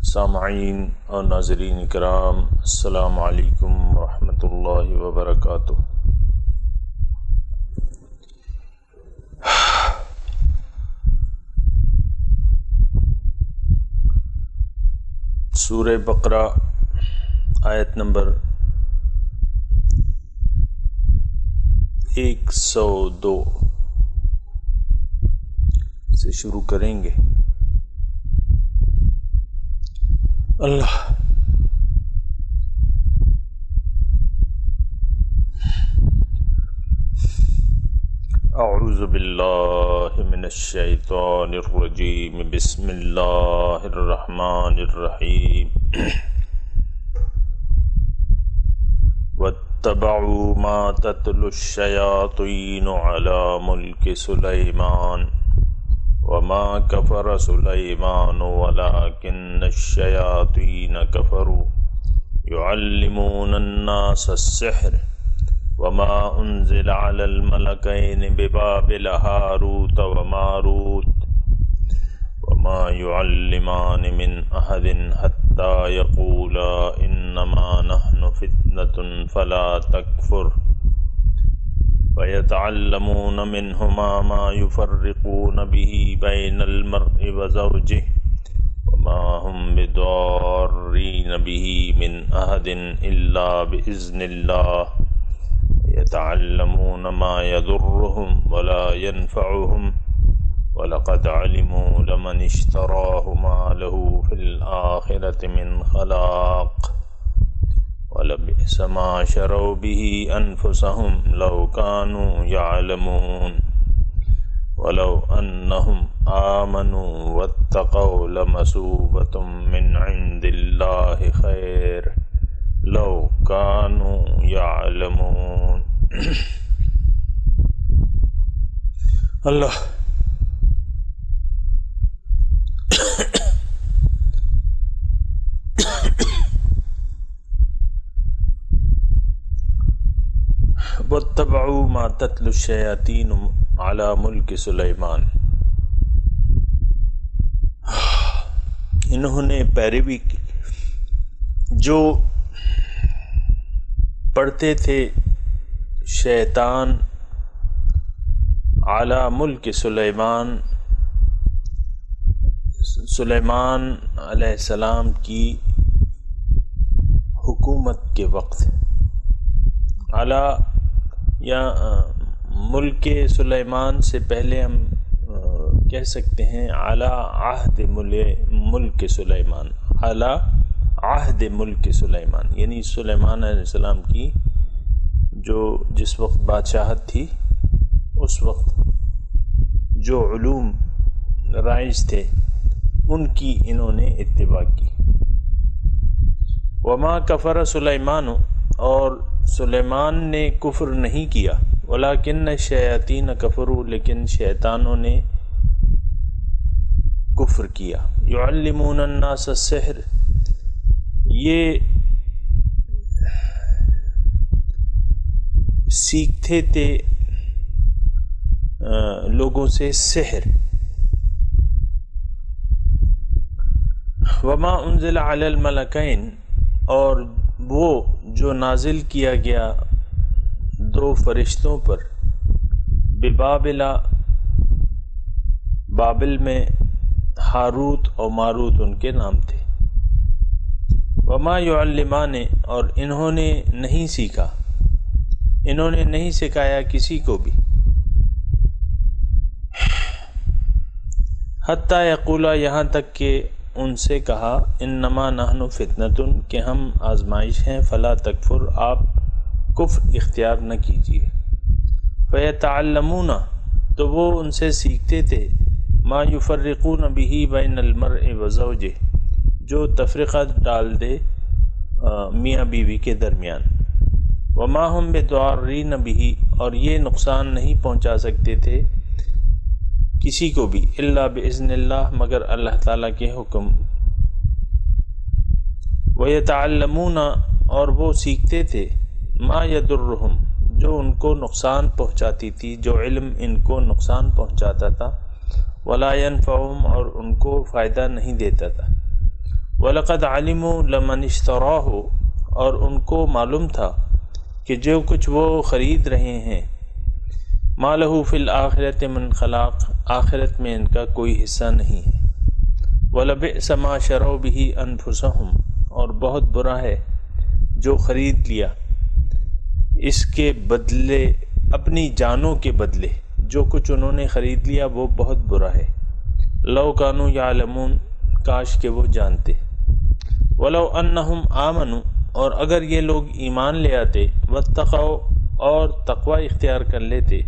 سامعین اور ناظرین کرام، السلام علیکم ورحمۃ اللہ وبرکاتہ۔ سورہ بقرہ آیت نمبر 102 سے شروع کریں گے۔ اللہ اعوذ باللہ من الشیطان الرجیم، بسم اللہ الرحمن الرحیم۔ واتبعوا ما تتلو الشیاطین علی ملک سلیمان وما كفر سليمان ولكن الشياطين كفروا يعلمون الناس السحر وما أنزل على الملكين ببابل هاروت وماروت وما يعلمان من أحد حتى يقولا إنما نحن فتنة فلا تكفر وَيَتَعَلَّمُونَ مِنْهُمَا مَا يُفَرِّقُونَ بِهِ بَيْنَ الْمَرْءِ وَزَوْجِهِ وَمَا هُمْ بِضَارِّينَ بِهِ مِنْ أَحَدٍ إِلَّا بِإِذْنِ اللَّهِ يَتَعَلَّمُونَ مَا يَضُرُّهُمْ وَلَا يَنفَعُهُمْ وَلَقَدْ عَلِمُوا لَمَنِ اشْتَرَاهُ مَا لَهُ فِي الْآخِرَةِ مِنْ خَلَاقٍ وَلَبِئْسَ مَا شَرَوْا بِهِ أَنفُسَهُمْ لَوْ كَانُوا يَعْلَمُونَ وَلَوْ أَنَّهُمْ آمَنُوا وَاتَّقَوْا لَمَثُوبَةٌ مِّنْ عِندِ اللَّهِ خَيْرٌ لَوْ كَانُوا يَعْلَمُونَ۔ اللہ واتبعوا ما تتلو الشیاطین علی ملک سلیمان، انہوں نے پیروی کی جو پڑھتے تھے شیطان علی ملک سلیمان، سلیمان علیہ السلام کی حکومت کے وقت، علی یا ملک سلیمان سے پہلے ہم کہہ سکتے ہیں اعلی عہد ملک سلیمان، اعلی عہد ملک سلیمان، یعنی سلیمان علیہ السلام کی جس وقت بادشاہت تھی، اس وقت جو علوم رائج تھے ان کی انہوں نے اتباع کی۔ وما کفر سلیمان، اور سلیمان نے کفر نہیں کیا، ولیکن الشیاطین کفروا، لیکن شیطانوں نے کفر کیا۔ یعلمون الناس السحر، یہ سیکھتے تھے لوگوں سے سحر۔ وما انزل علی الملکین، اور وہ جو نازل کیا گیا دو فرشتوں پر، ببابلا، بابل میں، ہاروت اور ماروت ان کے نام تھے۔ وما یعلمان، اور انہوں نے نہیں سیکھا، انہوں نے نہیں سکھایا کسی کو بھی، حتیٰ یقولا، یہاں تک کہ ان سے کہا، انما نحن فتنۃ، کہ ہم آزمائش ہیں، فلا تکفر، آپ کفر اختیار نہ کیجیے۔ فیتعلمون، تو وہ ان سے سیکھتے تھے، ما یفرقون بہ بین المرء وزوجہ، جو تفرقہ ڈال دے میاں بیوی کے درمیان۔ وما ہم بضارین بہ، اور یہ نقصان نہیں پہنچا سکتے تھے کسی کو بھی، الا باذن اللہ، مگر اللہ تعالیٰ کے حکم۔ ویتعلمون، اور وہ سیکھتے تھے، ما یضرہم، جو ان کو نقصان پہنچاتی تھی، جو علم ان کو نقصان پہنچاتا تھا، ولا ینفعہم، اور ان کو فائدہ نہیں دیتا تھا، وَلَقَدْ عَلِمُوا لَمَنِ اشْتَرَاهُ، اور ان کو معلوم تھا کہ جو کچھ وہ خرید رہے ہیں، مَا لَهُ فِي الْآخِرَةِ مِنْ خَلَاقٍ، آخرت میں ان کا کوئی حصہ نہیں ہے، وَلَبِئْسَ مَا شَرَوْا بِهِ أَنفُسَهُمْ، اور بہت برا ہے جو خرید لیا اس کے بدلے، اپنی جانوں کے بدلے جو کچھ انہوں نے خرید لیا وہ بہت برا ہے۔ لَوْ كَانُوا يَعْلَمُونَ، کاش کہ وہ جانتے۔ وَلَوْ أَنَّهُمْ آمَنُوا، اور اگر یہ لوگ ایمان لے آتے، وَاتَّقَوْا، اور تقوی اختیار کر لیتے،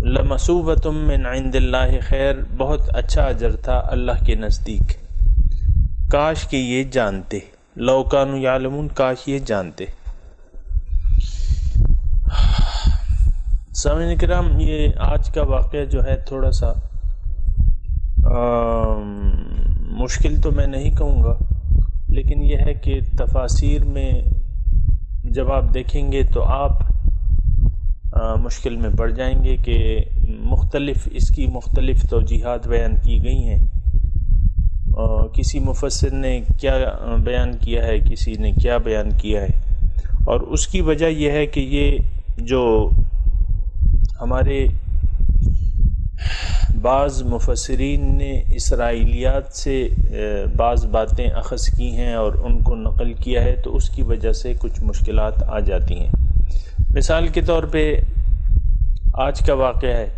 لَمَثُوبَةٌ مِّنْ عِندِ اللَّهِ خیر، بہت اچھا اجر تھا اللہ کے نزدیک۔ کاش کہ یہ جانتے، لَوْ كَانُوا يَعْلَمُونَ، کاش یہ جانتے۔ سامعین کرام، یہ آج کا واقعہ جو ہے تھوڑا سا مشکل تو میں نہیں کہوں گا، لیکن یہ ہے کہ تفاسیر میں جب آپ دیکھیں گے تو آپ مشکل میں پڑ جائیں گے کہ اس کی مختلف توجیحات بیان کی گئی ہیں، کسی مفسر نے کیا بیان کیا ہے، کسی نے کیا بیان کیا ہے، اور اس کی وجہ یہ ہے کہ یہ جو ہمارے بعض مفسرین نے اسرائیلیات سے بعض باتیں اخذ کی ہیں اور ان کو نقل کیا ہے، تو اس کی وجہ سے کچھ مشکلات آ جاتی ہیں۔ مثال کے طور پہ آج کا واقعہ ہے،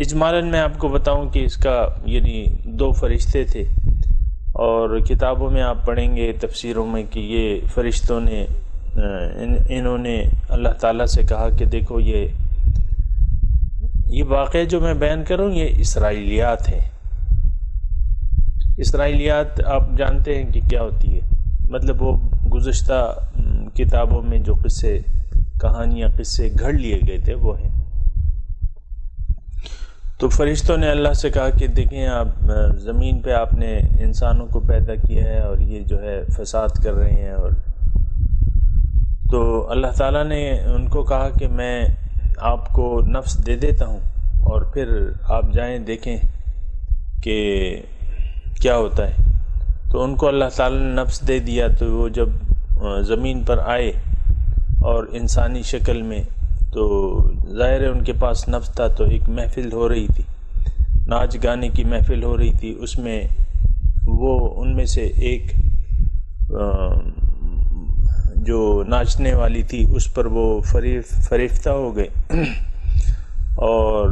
اجمالاً میں آپ کو بتاؤں کہ اس کا یعنی 2 فرشتے تھے، اور کتابوں میں آپ پڑھیں گے تفسیروں میں کہ یہ فرشتوں نے انہوں نے اللہ تعالیٰ سے کہا کہ دیکھو یہ واقعہ جو میں بیان کروں یہ اسرائیلیات ہیں۔ اسرائیلیات آپ جانتے ہیں کہ کیا ہوتی ہے، مطلب وہ گزشتہ کتابوں میں جو قصے، کہانیاں، قصے گھڑ لیے گئے تھے وہ ہیں۔ تو فرشتوں نے اللہ سے کہا کہ دیکھیں آپ زمین پہ آپ نے انسانوں کو پیدا کیا ہے اور یہ جو ہے فساد کر رہے ہیں، اور تو اللہ تعالیٰ نے ان کو کہا کہ میں آپ کو نفس دے دیتا ہوں اور پھر آپ جائیں دیکھیں کہ کیا ہوتا ہے۔ تو ان کو اللہ تعالیٰ نے نفس دے دیا، تو وہ جب زمین پر آئے اور انسانی شکل میں، تو ظاہر ہے ان کے پاس نفس تھا، تو ایک محفل ہو رہی تھی، ناچ گانے کی محفل ہو رہی تھی، اس میں وہ ان میں سے ایک جو ناچنے والی تھی اس پر وہ فریفتہ ہو گئے، اور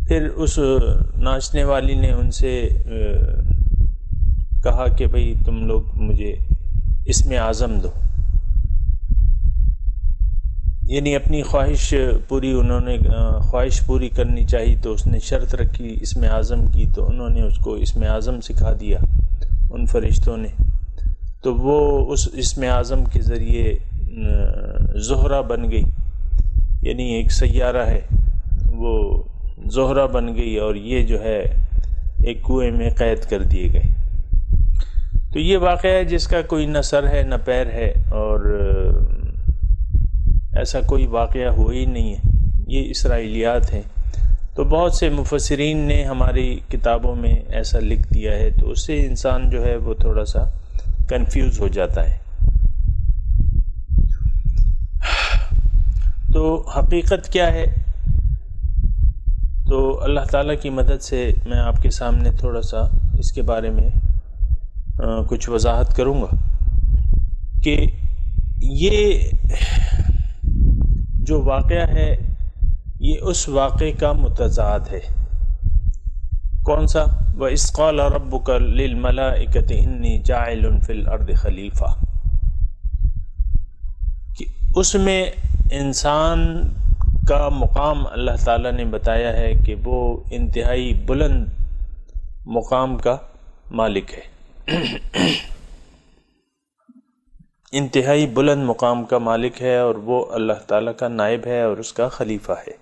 پھر اس ناچنے والی نے ان سے کہا کہ بھئی تم لوگ مجھے اسم اعظم دو، یعنی اپنی خواہش پوری کرنی چاہیے، تو اس نے شرط رکھی اسم اعظم کی، تو انہوں نے اس کو اسم اعظم سکھا دیا ان فرشتوں نے، تو وہ اس اسم اعظم کے ذریعے زہرہ بن گئی، یعنی ایک سیارہ ہے وہ زہرہ بن گئی، اور یہ جو ہے ایک کنویں میں قید کر دیے گئے۔ تو یہ واقعہ ہے جس کا کوئی نہ سر ہے نہ پیر ہے، اور ایسا کوئی واقعہ ہوا ہی نہیں ہے، یہ اسرائیلیات ہیں۔ تو بہت سے مفسرین نے ہماری کتابوں میں ایسا لکھ دیا ہے، تو اس سے انسان جو ہے وہ تھوڑا سا کنفیوز ہو جاتا ہے۔ تو حقیقت کیا ہے؟ تو اللہ تعالیٰ کی مدد سے میں آپ کے سامنے تھوڑا سا اس کے بارے میں کچھ وضاحت کروں گا کہ یہ جو واقعہ ہے یہ اس واقعے کا متضاد ہے۔ کون سا؟ وَإِذْ قَالَ رَبُّكَ لِلْمَلَائِكَةِ إِنِّي جَاعِلٌ فِي الْأَرْضِ خَلِيفَةً، کہ اس میں انسان کا مقام اللہ تعالیٰ نے بتایا ہے کہ وہ انتہائی بلند مقام کا مالک ہے، انتہائی بلند مقام کا مالک ہے، اور وہ اللہ تعالیٰ کا نائب ہے اور اس کا خلیفہ ہے۔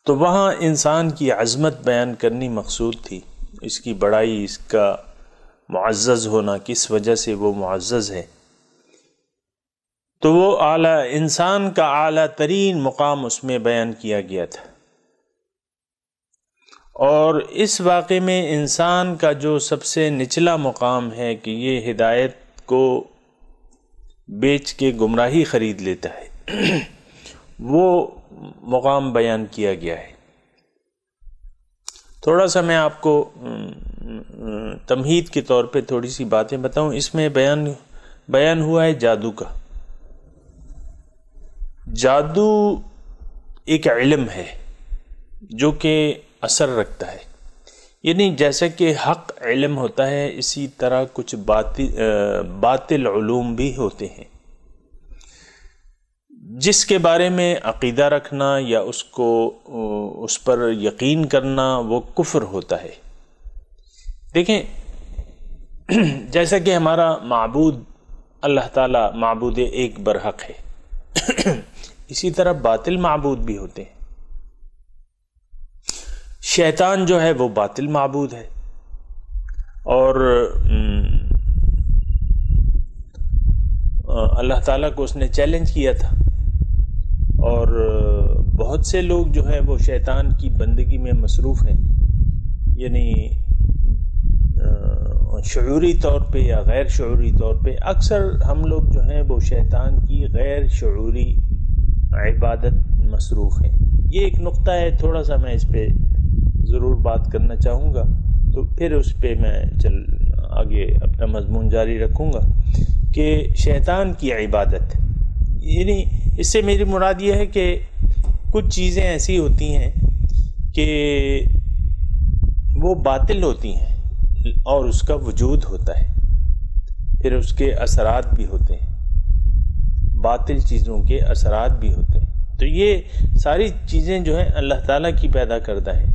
تو وہاں انسان کی عظمت بیان کرنی مقصود تھی، اس کی بڑائی، اس کا معزز ہونا، کس وجہ سے وہ معزز ہے۔ تو وہ انسان کا اعلیٰ ترین مقام اس میں بیان کیا گیا تھا، اور اس واقعے میں انسان کا جو سب سے نچلا مقام ہے کہ یہ ہدایت کو بیچ کے گمراہی خرید لیتا ہے، وہ مقام بیان کیا گیا ہے۔ تھوڑا سا میں آپ کو تمہید کے طور پہ تھوڑی سی باتیں بتاؤں۔ اس میں بیان ہوا ہے جادو کا۔ جادو ایک علم ہے جو کہ اثر رکھتا ہے، یعنی جیسا کہ حق علم ہوتا ہے اسی طرح کچھ باطل علوم بھی ہوتے ہیں، جس کے بارے میں عقیدہ رکھنا یا اس پر یقین کرنا وہ کفر ہوتا ہے۔ دیکھیں، جیسا کہ ہمارا معبود اللہ تعالیٰ معبود ایک برحق ہے، اسی طرح باطل معبود بھی ہوتے ہیں۔ شیطان جو ہے وہ باطل معبود ہے، اور اللہ تعالیٰ کو اس نے چیلنج کیا تھا، اور بہت سے لوگ جو ہے وہ شیطان کی بندگی میں مصروف ہیں، یعنی شعوری طور پہ یا غیر شعوری طور پہ۔ اکثر ہم لوگ جو ہیں وہ شیطان کی غیر شعوری عبادت مصروف ہیں۔ یہ ایک نقطہ ہے، تھوڑا سا میں اس پہ ضرور بات کرنا چاہوں گا، تو پھر اس پہ میں آگے اپنا مضمون جاری رکھوں گا کہ شیطان کی عبادت، یعنی اس سے میری مراد یہ ہے کہ کچھ چیزیں ایسی ہوتی ہیں کہ وہ باطل ہوتی ہیں اور اس کا وجود ہوتا ہے، پھر اس کے اثرات بھی ہوتے ہیں، باطل چیزوں کے اثرات بھی ہوتے ہیں۔ تو یہ ساری چیزیں جو ہیں اللہ تعالیٰ کی پیدا کردہ ہیں،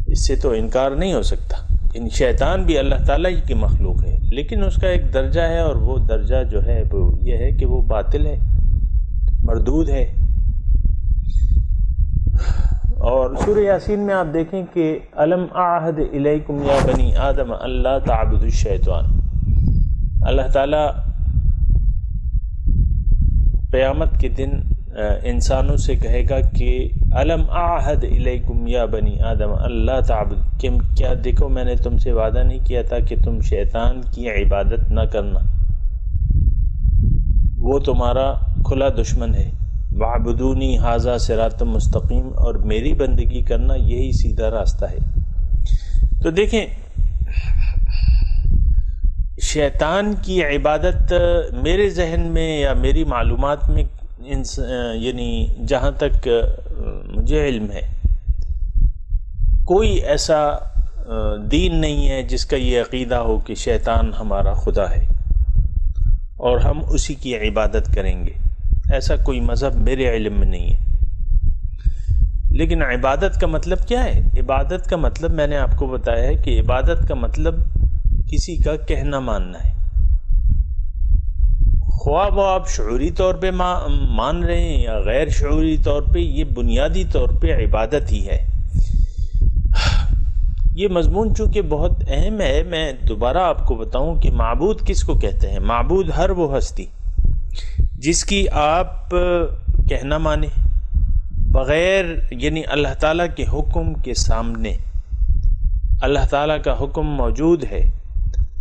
اس سے تو انکار نہیں ہو سکتا۔ ان شیطان بھی اللہ تعالیٰ کی مخلوق ہے، لیکن اس کا ایک درجہ ہے، اور وہ درجہ جو ہے وہ یہ ہے کہ وہ باطل ہے، مردود ہے۔ اور سورہ یاسین میں آپ دیکھیں کہ الم اعہد الیکم یا بنی آدم اللہ تعبدوا الشیطان، اللہ تعالیٰ قیامت کے دن انسانوں سے کہے گا کہ الم اعہد الیکم یا بنی آدم اللہ تعبد، کیا دیکھو میں نے تم سے وعدہ نہیں کیا تھا کہ تم شیطان کی عبادت نہ کرنا، وہ تمہارا کھلا دشمن ہے۔ وَاعْبُدُونِي هَذَا صِرَاطٌ مستقیم، اور میری بندگی کرنا یہی سیدھا راستہ ہے۔ تو دیکھیں، شیطان کی عبادت میرے ذہن میں یا میری معلومات میں، یعنی جہاں تک مجھے علم ہے، کوئی ایسا دین نہیں ہے جس کا یہ عقیدہ ہو کہ شیطان ہمارا خدا ہے اور ہم اسی کی عبادت کریں گے۔ ایسا کوئی مذہب میرے علم میں نہیں ہے۔ لیکن عبادت کا مطلب کیا ہے؟ عبادت کا مطلب میں نے آپ کو بتایا ہے کہ عبادت کا مطلب کسی کا کہنا ماننا ہے، خواہ وہ آپ شعوری طور پہ مان رہے ہیں یا غیر شعوری طور پہ، یہ بنیادی طور پہ عبادت ہی ہے۔ یہ مضمون چونکہ بہت اہم ہے، میں دوبارہ آپ کو بتاؤں کہ معبود کس کو کہتے ہیں۔ معبود ہر وہ ہستی جس کی آپ کہنا مانیں بغیر، یعنی اللہ تعالیٰ کے حکم کے سامنے اللہ تعالیٰ کا حکم موجود ہے،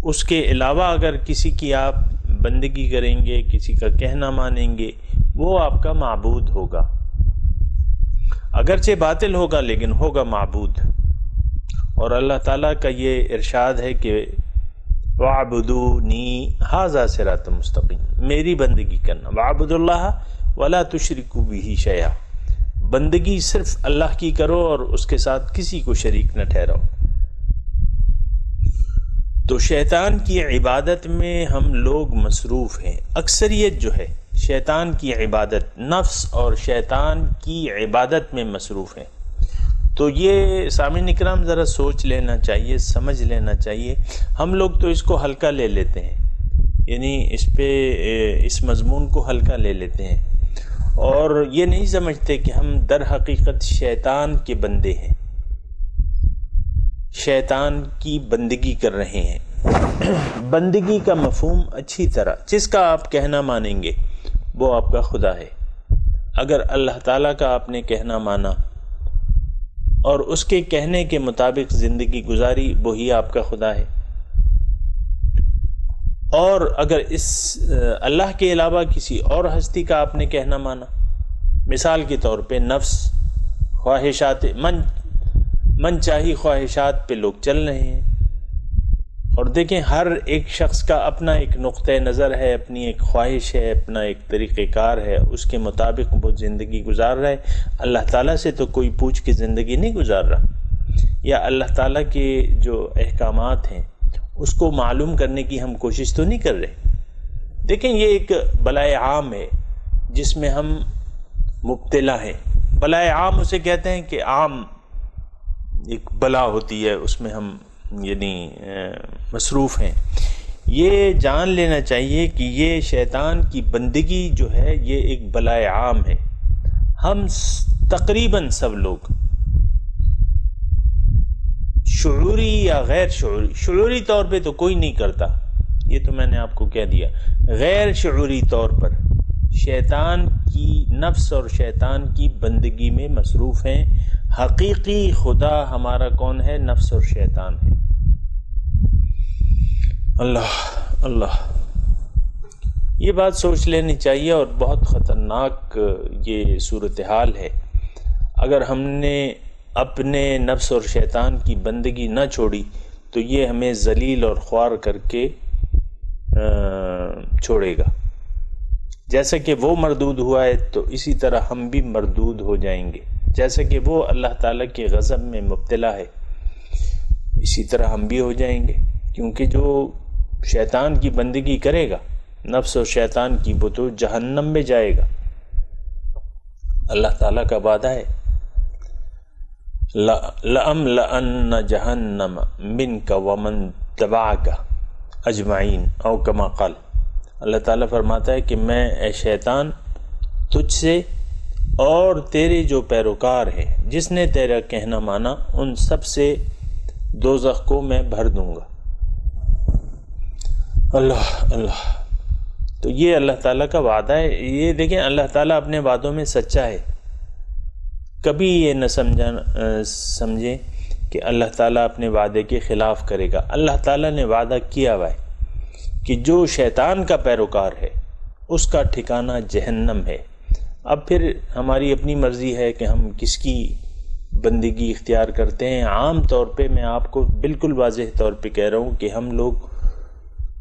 اس کے علاوہ اگر کسی کی آپ بندگی کریں گے، کسی کا کہنا مانیں گے، وہ آپ کا معبود ہوگا، اگرچہ باطل ہوگا لیکن ہوگا معبود۔ اور اللہ تعالیٰ کا یہ ارشاد ہے کہ وَاعْبُدُونِي هَذَا صِرَاطٌ مستقیم، میری بندگی کرنا، وَاعْبُدُوا اللَّهَ وَلَا تُشْرِكُوا بِهِ شَيْئًا، بندگی صرف اللہ کی کرو اور اس کے ساتھ کسی کو شریک نہ ٹھہراؤ۔ تو شیطان کی عبادت میں ہم لوگ مصروف ہیں، اکثریت جو ہے شیطان کی عبادت، نفس اور شیطان کی عبادت میں مصروف ہیں۔ تو یہ سامعین اکرام ذرا سوچ لینا چاہیے، سمجھ لینا چاہیے۔ ہم لوگ تو اس کو ہلکا لے لیتے ہیں، یعنی اس مضمون کو ہلکا لے لیتے ہیں، اور یہ نہیں سمجھتے کہ ہم در حقیقت شیطان کے بندے ہیں، شیطان کی بندگی کر رہے ہیں۔ بندگی کا مفہوم اچھی طرح، جس کا آپ کہنا مانیں گے وہ آپ کا خدا ہے۔ اگر اللہ تعالیٰ کا آپ نے کہنا مانا اور اس کے کہنے کے مطابق زندگی گزاری، وہی آپ کا خدا ہے۔ اور اگر اس اللہ کے علاوہ کسی اور ہستی کا آپ نے کہنا مانا، مثال کے طور پہ نفس، خواہشات، من چاہی خواہشات پہ لوگ چل رہے ہیں، اور دیکھیں ہر ایک شخص کا اپنا ایک نقطہ نظر ہے، اپنی ایک خواہش ہے، اپنا ایک طریقہ کار ہے، اس کے مطابق وہ زندگی گزار رہا ہے۔ اللہ تعالیٰ سے تو کوئی پوچھ کے زندگی نہیں گزار رہا، یا اللہ تعالیٰ کے جو احکامات ہیں اس کو معلوم کرنے کی ہم کوشش تو نہیں کر رہے۔ دیکھیں یہ ایک بلائے عام ہے جس میں ہم مبتلا ہیں۔ بلائے عام اسے کہتے ہیں کہ عام ایک بلا ہوتی ہے، اس میں ہم یعنی مصروف ہیں۔ یہ جان لینا چاہیے کہ یہ شیطان کی بندگی جو ہے یہ ایک بلائے عام ہے۔ ہم تقریباً سب لوگ شعوری یا غیر شعوری، شعوری طور پہ تو کوئی نہیں کرتا، یہ تو میں نے آپ کو کہہ دیا، غیر شعوری طور پر شیطان کی نفس اور شیطان کی بندگی میں مصروف ہیں۔ حقیقی خدا ہمارا کون ہے؟ نفس اور شیطان ہے۔ اللہ اللہ، یہ بات سوچ لینی چاہیے، اور بہت خطرناک یہ صورتحال ہے۔ اگر ہم نے اپنے نفس اور شیطان کی بندگی نہ چھوڑی تو یہ ہمیں ذلیل اور خوار کر کے چھوڑے گا۔ جیسا کہ وہ مردود ہوا ہے تو اسی طرح ہم بھی مردود ہو جائیں گے، جیسا کہ وہ اللہ تعالیٰ کے غضب میں مبتلا ہے اسی طرح ہم بھی ہو جائیں گے، کیونکہ جو شیطان کی بندگی کرے گا، نفس اور شیطان کی، وہ تو جہنم میں جائے گا۔ اللہ تعالیٰ کا وعدہ ہے لَأَمْلَأَنَّ جَهَنَّمَ مِنْكَ وَمَنْ تَبَعَكَ أَجْمَعِينَ او کما قال۔ اللہ تعالیٰ فرماتا ہے کہ میں اے شیطان تجھ سے اور تیرے جو پیروکار ہیں، جس نے تیرا کہنا مانا، ان سب سے دوزخ کو میں بھر دوں گا۔ اللہ اللہ، تو یہ اللہ تعالیٰ کا وعدہ ہے۔ یہ دیکھیں اللہ تعالیٰ اپنے وعدوں میں سچا ہے۔ کبھی یہ نہ سمجھیں کہ اللہ تعالیٰ اپنے وعدے کے خلاف کرے گا۔ اللہ تعالیٰ نے وعدہ کیا ہوا ہے کہ جو شیطان کا پیروکار ہے اس کا ٹھکانہ جہنم ہے۔ اب پھر ہماری اپنی مرضی ہے کہ ہم کس کی بندگی اختیار کرتے ہیں۔ عام طور پہ میں آپ کو بالکل واضح طور پہ کہہ رہا ہوں کہ ہم لوگ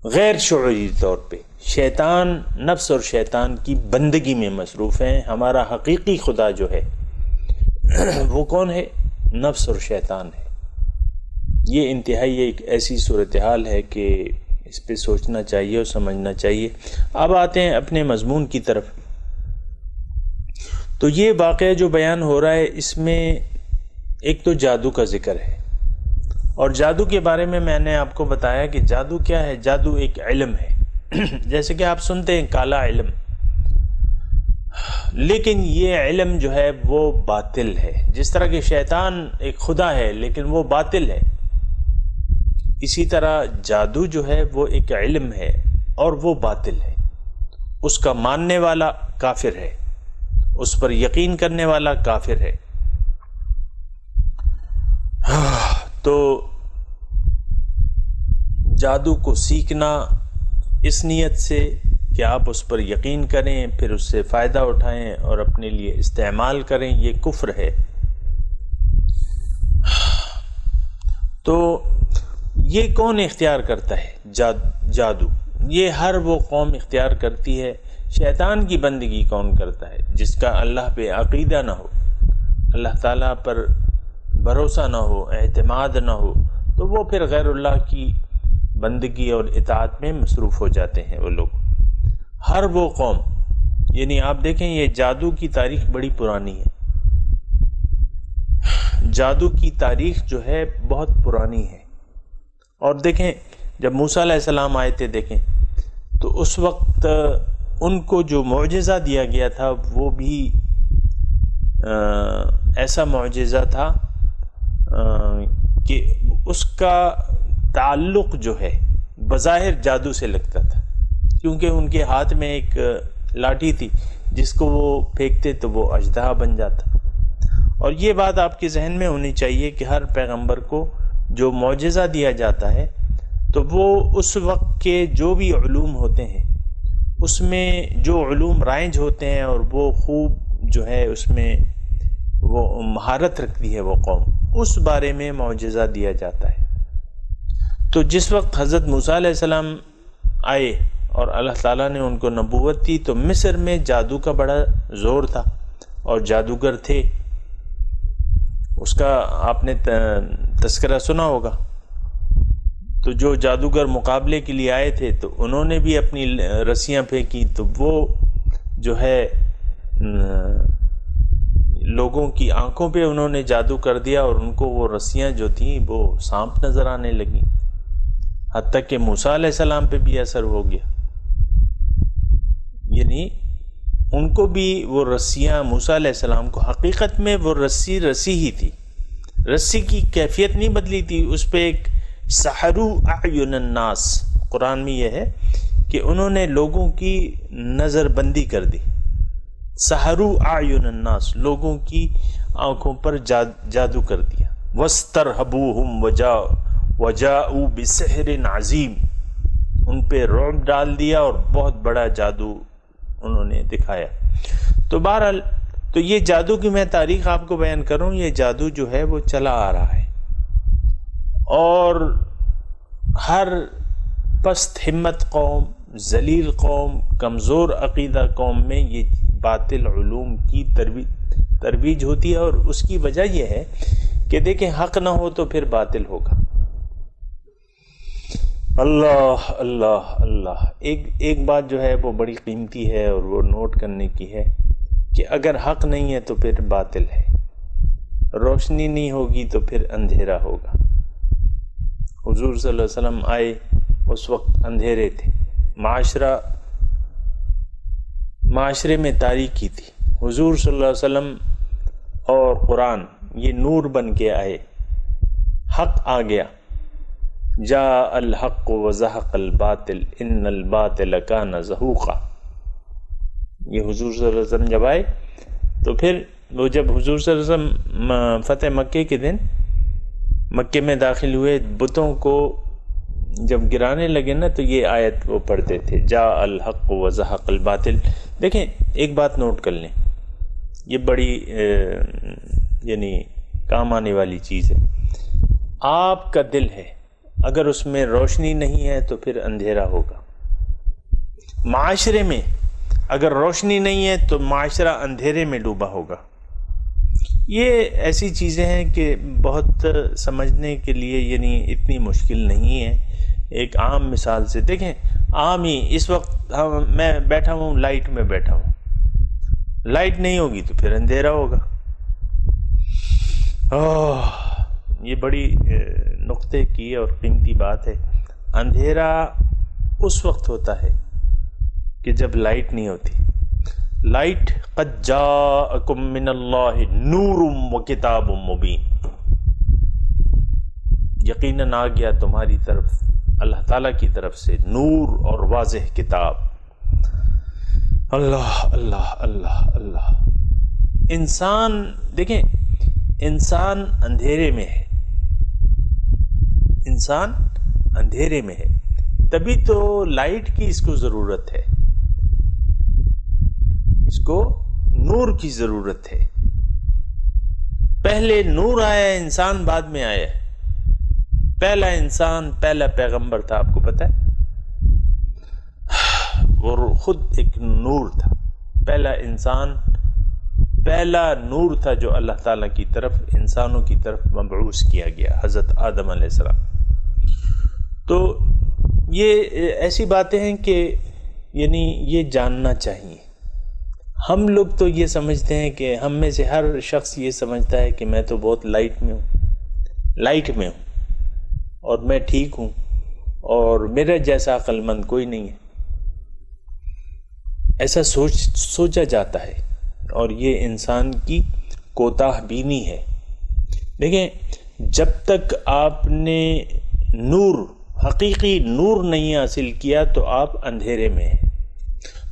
غیر شعوری طور پہ شیطان، نفس اور شیطان کی بندگی میں مصروف ہیں۔ ہمارا حقیقی خدا جو ہے وہ کون ہے؟ نفس اور شیطان ہے۔ یہ انتہائی ایک ایسی صورتحال ہے کہ اس پہ سوچنا چاہیے اور سمجھنا چاہیے۔ اب آتے ہیں اپنے مضمون کی طرف۔ تو یہ واقعہ جو بیان ہو رہا ہے اس میں ایک تو جادو کا ذکر ہے، اور جادو کے بارے میں نے آپ کو بتایا کہ جادو کیا ہے۔ جادو ایک علم ہے، جیسے کہ آپ سنتے ہیں کالا علم، لیکن یہ علم جو ہے وہ باطل ہے۔ جس طرح کہ شیطان ایک خدا ہے لیکن وہ باطل ہے، اسی طرح جادو جو ہے وہ ایک علم ہے اور وہ باطل ہے۔ اس کا ماننے والا کافر ہے، اس پر یقین کرنے والا کافر ہے۔ تو جادو کو سیکھنا اس نیت سے کہ آپ اس پر یقین کریں، پھر اس سے فائدہ اٹھائیں اور اپنے لیے استعمال کریں، یہ کفر ہے۔ تو یہ کون اختیار کرتا ہے جادو؟ یہ ہر وہ قوم اختیار کرتی ہے۔ شیطان کی بندگی کون کرتا ہے؟ جس کا اللہ پہ عقیدہ نہ ہو، اللہ تعالیٰ پر بھروسہ نہ ہو، اعتماد نہ ہو، تو وہ پھر غیر اللہ کی بندگی اور اطاعت میں مصروف ہو جاتے ہیں وہ لوگ۔ ہر وہ قوم، یعنی آپ دیکھیں یہ جادو کی تاریخ بڑی پرانی ہے۔ جادو کی تاریخ جو ہے بہت پرانی ہے، اور دیکھیں جب موسیٰ علیہ السلام آئے تھے، دیکھیں تو اس وقت ان کو جو معجزہ دیا گیا تھا وہ بھی ایسا معجزہ تھا کہ اس کا تعلق جو ہے بظاہر جادو سے لگتا تھا، کیونکہ ان کے ہاتھ میں ایک لاٹھی تھی جس کو وہ پھینکتے تو وہ اژدہا بن جاتا، اور یہ بات آپ کے ذہن میں ہونی چاہیے کہ ہر پیغمبر کو جو معجزہ دیا جاتا ہے تو وہ اس وقت کے جو بھی علوم ہوتے ہیں اس میں جو علوم رائج ہوتے ہیں اور وہ خوب جو ہے اس میں وہ مہارت رکھتی ہے وہ قوم، اس بارے میں معجزہ دیا جاتا ہے۔ تو جس وقت حضرت موسیٰ علیہ السلام آئے اور اللہ تعالیٰ نے ان کو نبوت دی تو مصر میں جادو کا بڑا زور تھا اور جادوگر تھے، اس کا آپ نے تذکرہ سنا ہوگا۔ تو جو جادوگر مقابلے کے لیے آئے تھے تو انہوں نے بھی اپنی رسیاں پھینکی، تو وہ جو ہے لوگوں کی آنکھوں پہ انہوں نے جادو کر دیا اور ان کو وہ رسیاں جو تھیں وہ سانپ نظر آنے لگیں، حتیٰ کہ موسیٰ علیہ السلام پہ بھی اثر ہو گیا، یعنی ان کو بھی وہ رسیاں، موسیٰ علیہ السلام کو حقیقت میں وہ رسی ہی تھی، رسی کی کیفیت نہیں بدلی تھی، اس پہ ایک سحروا اعین الناس، قرآن میں یہ ہے کہ انہوں نے لوگوں کی نظر بندی کر دی، سحروا اعین الناس، لوگوں کی آنکھوں پر جادو کر دیا، واسترہبوہم وجاؤوا بسحر عظیم، ان پہ رعب ڈال دیا اور بہت بڑا جادو انہوں نے دکھایا۔ تو بہرحال تو یہ جادو کی میں تاریخ آپ کو بیان کروں، یہ جادو جو ہے وہ چلا آ رہا ہے، اور ہر پست ہمت قوم، ذلیل قوم، کمزور عقیدہ قوم میں یہ باطل علوم کی ترویج ہوتی ہے، اور اس کی وجہ یہ ہے کہ دیکھیں حق نہ ہو تو پھر باطل ہوگا۔ اللہ اللہ اللہ، ایک بات جو ہے وہ بڑی قیمتی ہے اور وہ نوٹ کرنے کی ہے کہ اگر حق نہیں ہے تو پھر باطل ہے، روشنی نہیں ہوگی تو پھر اندھیرا ہوگا۔ حضور صلی اللہ علیہ وسلم آئے، اس وقت اندھیرے تھے، معاشرے میں تاریکی تھی، حضور صلی اللہ علیہ وسلم اور قرآن یہ نور بن کے آئے، حق آ گیا، جاء الحق وزہق الباطل ان الباطل کان زہوقا، یہ حضور صلی اللہ علیہ وسلم جب آئے تو پھر وہ جب حضور صلی اللہ علیہ وسلم فتح مکے کے دن مکے میں داخل ہوئے، بتوں کو جب گرانے لگے نا تو یہ آیت وہ پڑھتے تھے، جاء الحق وزہق الباطل۔ دیکھیں ایک بات نوٹ کر لیں، یہ بڑی یعنی کام آنے والی چیز ہے، آپ کا دل ہے، اگر اس میں روشنی نہیں ہے تو پھر اندھیرا ہوگا۔ معاشرے میں اگر روشنی نہیں ہے تو معاشرہ اندھیرے میں ڈوبا ہوگا۔ یہ ایسی چیزیں ہیں کہ بہت سمجھنے کے لیے یعنی اتنی مشکل نہیں ہے۔ ایک عام مثال سے دیکھیں، عام ہی اس وقت میں بیٹھا ہوں، لائٹ میں بیٹھا ہوں، لائٹ نہیں ہوگی تو پھر اندھیرا ہوگا۔ یہ بڑی نقطے کی اور قیمتی بات ہے۔ اندھیرا اس وقت ہوتا ہے کہ جب لائٹ نہیں ہوتی۔ لائٹ قد جاءکم من اللہ نور و کتاب مبین، یقیناً آ گیا تمہاری طرف اللہ تعالیٰ کی طرف سے نور اور واضح کتاب۔ اللہ اللہ اللہ اللہ، انسان دیکھیں، انسان اندھیرے میں ہے، انسان اندھیرے میں ہے، تبھی تو لائٹ کی اس کو ضرورت ہے، اس کو نور کی ضرورت ہے۔ پہلے نور آیا، انسان بعد میں آیا ہے۔ پہلا انسان پہلا پیغمبر تھا، آپ کو پتہ ہے، وہ خود ایک نور تھا، پہلا انسان پہلا نور تھا جو اللہ تعالیٰ کی طرف انسانوں کی طرف مبعوث کیا گیا، حضرت آدم علیہ السلام۔ تو یہ ایسی باتیں ہیں کہ یعنی یہ جاننا چاہیے۔ ہم لوگ تو یہ سمجھتے ہیں کہ ہم میں سے ہر شخص یہ سمجھتا ہے کہ میں تو بہت لائٹ میں ہوں اور میں ٹھیک ہوں اور میرے جیسا عقل مند کوئی نہیں ہے، ایسا سوچا جاتا ہے، اور یہ انسان کی کوتاہ بینی ہے۔ دیکھیں، جب تک آپ نے نور، حقیقی نور نہیں حاصل کیا تو آپ اندھیرے میں ہیں۔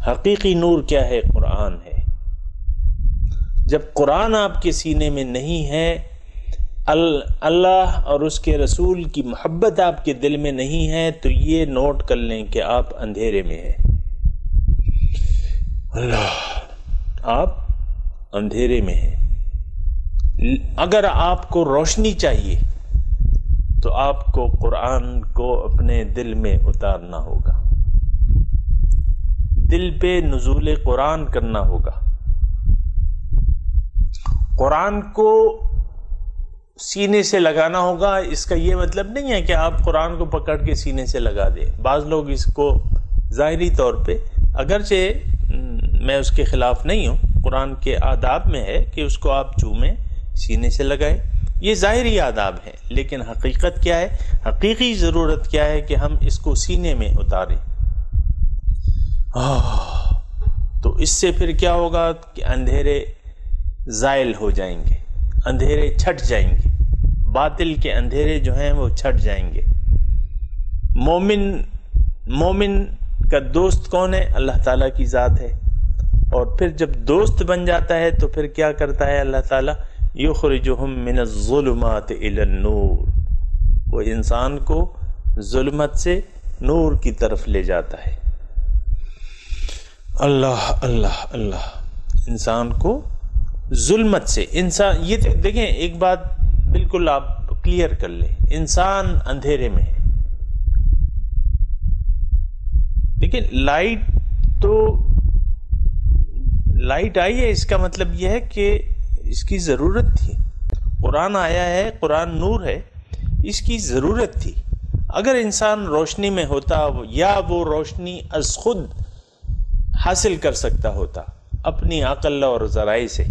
حقیقی نور کیا ہے؟ قرآن ہے۔ جب قرآن آپ کے سینے میں نہیں ہے، اللہ اور اس کے رسول کی محبت آپ کے دل میں نہیں ہے، تو یہ نوٹ کر لیں کہ آپ اندھیرے میں ہیں۔ آپ اندھیرے میں ہیں۔ اگر آپ کو روشنی چاہیے تو آپ کو قرآن کو اپنے دل میں اتارنا ہوگا، دل پہ نزول قرآن کرنا ہوگا۔ قرآن کو سینے سے لگانا ہوگا۔ اس کا یہ مطلب نہیں ہے کہ آپ قرآن کو پکڑ کے سینے سے لگا دیں۔ بعض لوگ اس کو ظاہری طور پہ، اگرچہ میں اس کے خلاف نہیں ہوں، قرآن کے آداب میں ہے کہ اس کو آپ چومیں، سینے سے لگائیں، یہ ظاہری آداب ہیں، لیکن حقیقت کیا ہے؟ حقیقی ضرورت کیا ہے کہ ہم اس کو سینے میں اتاریں۔ تو اس سے پھر کیا ہوگا کہ اندھیرے زائل ہو جائیں گے، اندھیرے چھٹ جائیں گے، باطل کے اندھیرے جو ہیں وہ چھٹ جائیں گے۔ مومن کا دوست کون ہے؟ اللہ تعالیٰ کی ذات ہے۔ اور پھر جب دوست بن جاتا ہے تو پھر کیا کرتا ہے اللہ تعالیٰ؟ یخرجہم من الظلمات الی النور، وہ انسان کو ظلمت سے نور کی طرف لے جاتا ہے۔ اللہ اللہ اللہ، انسان کو ظلمت سے، انسان، یہ دیکھیں ایک بات بالکل آپ کلیئر کر لیں، انسان اندھیرے میں ہے۔ دیکھیں لائٹ آئی ہے، اس کا مطلب یہ ہے کہ اس کی ضرورت تھی۔ قرآن آیا ہے، قرآن نور ہے، اس کی ضرورت تھی۔ اگر انسان روشنی میں ہوتا یا وہ روشنی از خود حاصل کر سکتا ہوتا اپنی عقل اور ذرائع سے،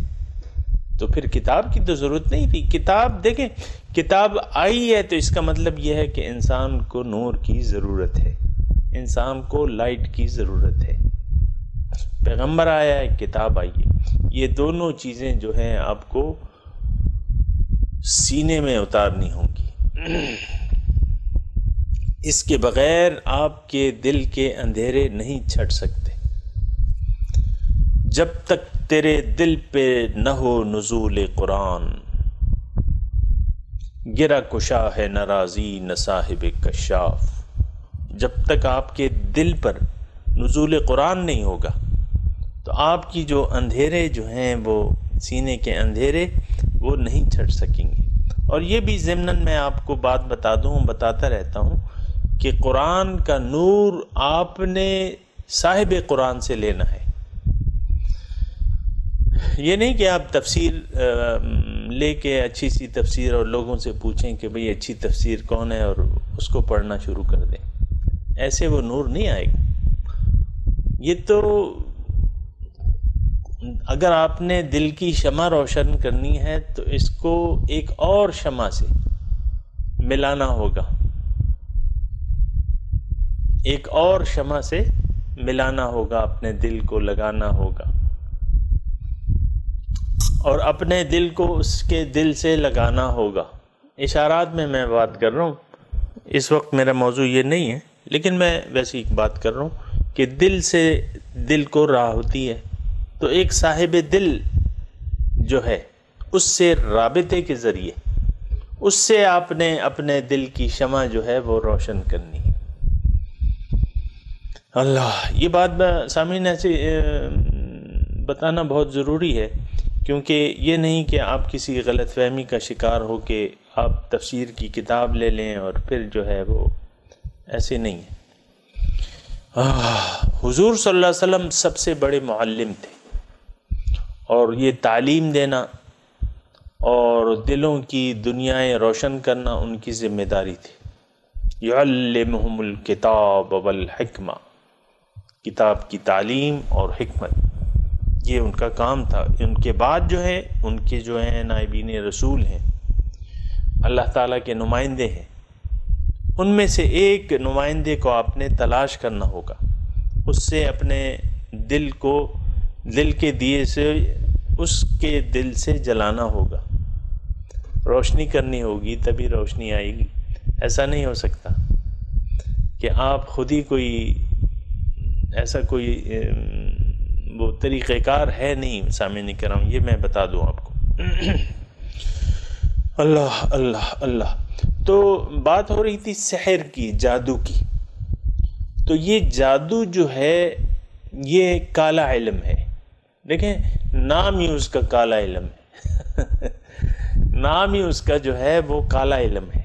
تو پھر کتاب کی تو ضرورت نہیں تھی۔ کتاب، دیکھیں کتاب آئی ہے تو اس کا مطلب یہ ہے کہ انسان کو نور کی ضرورت ہے، انسان کو لائٹ کی ضرورت ہے۔ پیغمبر آیا ہے، کتاب آئی ہے، یہ دونوں چیزیں جو ہیں آپ کو سینے میں اتارنی ہوں گی۔ اس کے بغیر آپ کے دل کے اندھیرے نہیں چھٹ سکتے۔ جب تک تیرے دل پہ نہ ہو نزول قرآن، گرا کشا ہے ناراضی نہ صاحب کشاف۔ جب تک آپ کے دل پر نزول قرآن نہیں ہوگا تو آپ کی جو اندھیرے جو ہیں وہ سینے کے اندھیرے وہ نہیں چھٹ سکیں گے۔ اور یہ بھی ضمناً میں آپ کو بات بتاتا رہتا ہوں کہ قرآن کا نور آپ نے صاحب قرآن سے لینا ہے۔ یہ نہیں کہ آپ تفسیر لے کے اچھی سی تفسیر اور لوگوں سے پوچھیں کہ بھئی اچھی تفسیر کون ہے اور اس کو پڑھنا شروع کر دیں، ایسے وہ نور نہیں آئے گا۔ یہ تو اگر آپ نے دل کی شمع روشن کرنی ہے تو اس کو ایک اور شمع سے ملانا ہوگا، ایک اور شمع سے ملانا ہوگا، اپنے دل کو لگانا ہوگا اور اپنے دل کو اس کے دل سے لگانا ہوگا۔ اشارات میں بات کر رہا ہوں، اس وقت میرا موضوع یہ نہیں ہے، لیکن میں ویسی ایک بات کر رہا ہوں کہ دل سے دل کو راہ ہوتی ہے، تو ایک صاحب دل جو ہے اس سے رابطے کے ذریعے اس سے آپ نے اپنے دل کی شمع جو ہے وہ روشن کرنی ہے۔ اللہ، یہ بات میں سامعین ایسے بتانا بہت ضروری ہے، کیونکہ یہ نہیں کہ آپ کسی غلط فہمی کا شکار ہو کے آپ تفسیر کی کتاب لے لیں اور پھر جو ہے وہ ایسے نہیں ہے۔ حضور صلی اللہ علیہ وسلم سب سے بڑے معلم تھے، اور یہ تعلیم دینا اور دلوں کی دنیائیں روشن کرنا ان کی ذمہ داری تھی۔ یعلمہم الکتاب والحکمہ، کتاب کی تعلیم اور حکمت، یہ ان کا کام تھا۔ ان کے بعد جو ہے ان کے جو ہیں نائبین رسول ہیں، اللہ تعالیٰ کے نمائندے ہیں، ان میں سے ایک نمائندے کو آپ نے تلاش کرنا ہوگا، اس سے اپنے دل کو دل کے دیے سے اس کے دل سے جلانا ہوگا، روشنی کرنی ہوگی، تبھی روشنی آئے گی۔ ایسا نہیں ہو سکتا کہ آپ خود ہی کوئی ایسا کوئی وہ طریقہ کار ہے نہیں سامعین کرام، یہ میں بتا دوں آپ کو۔ اللہ اللہ اللہ۔ تو بات ہو رہی تھی سحر کی، جادو کی۔ تو یہ جادو جو ہے یہ کالا علم ہے۔ دیکھیں نام ہی اس کا کالا علم ہے نام ہی اس کا جو ہے وہ کالا علم ہے،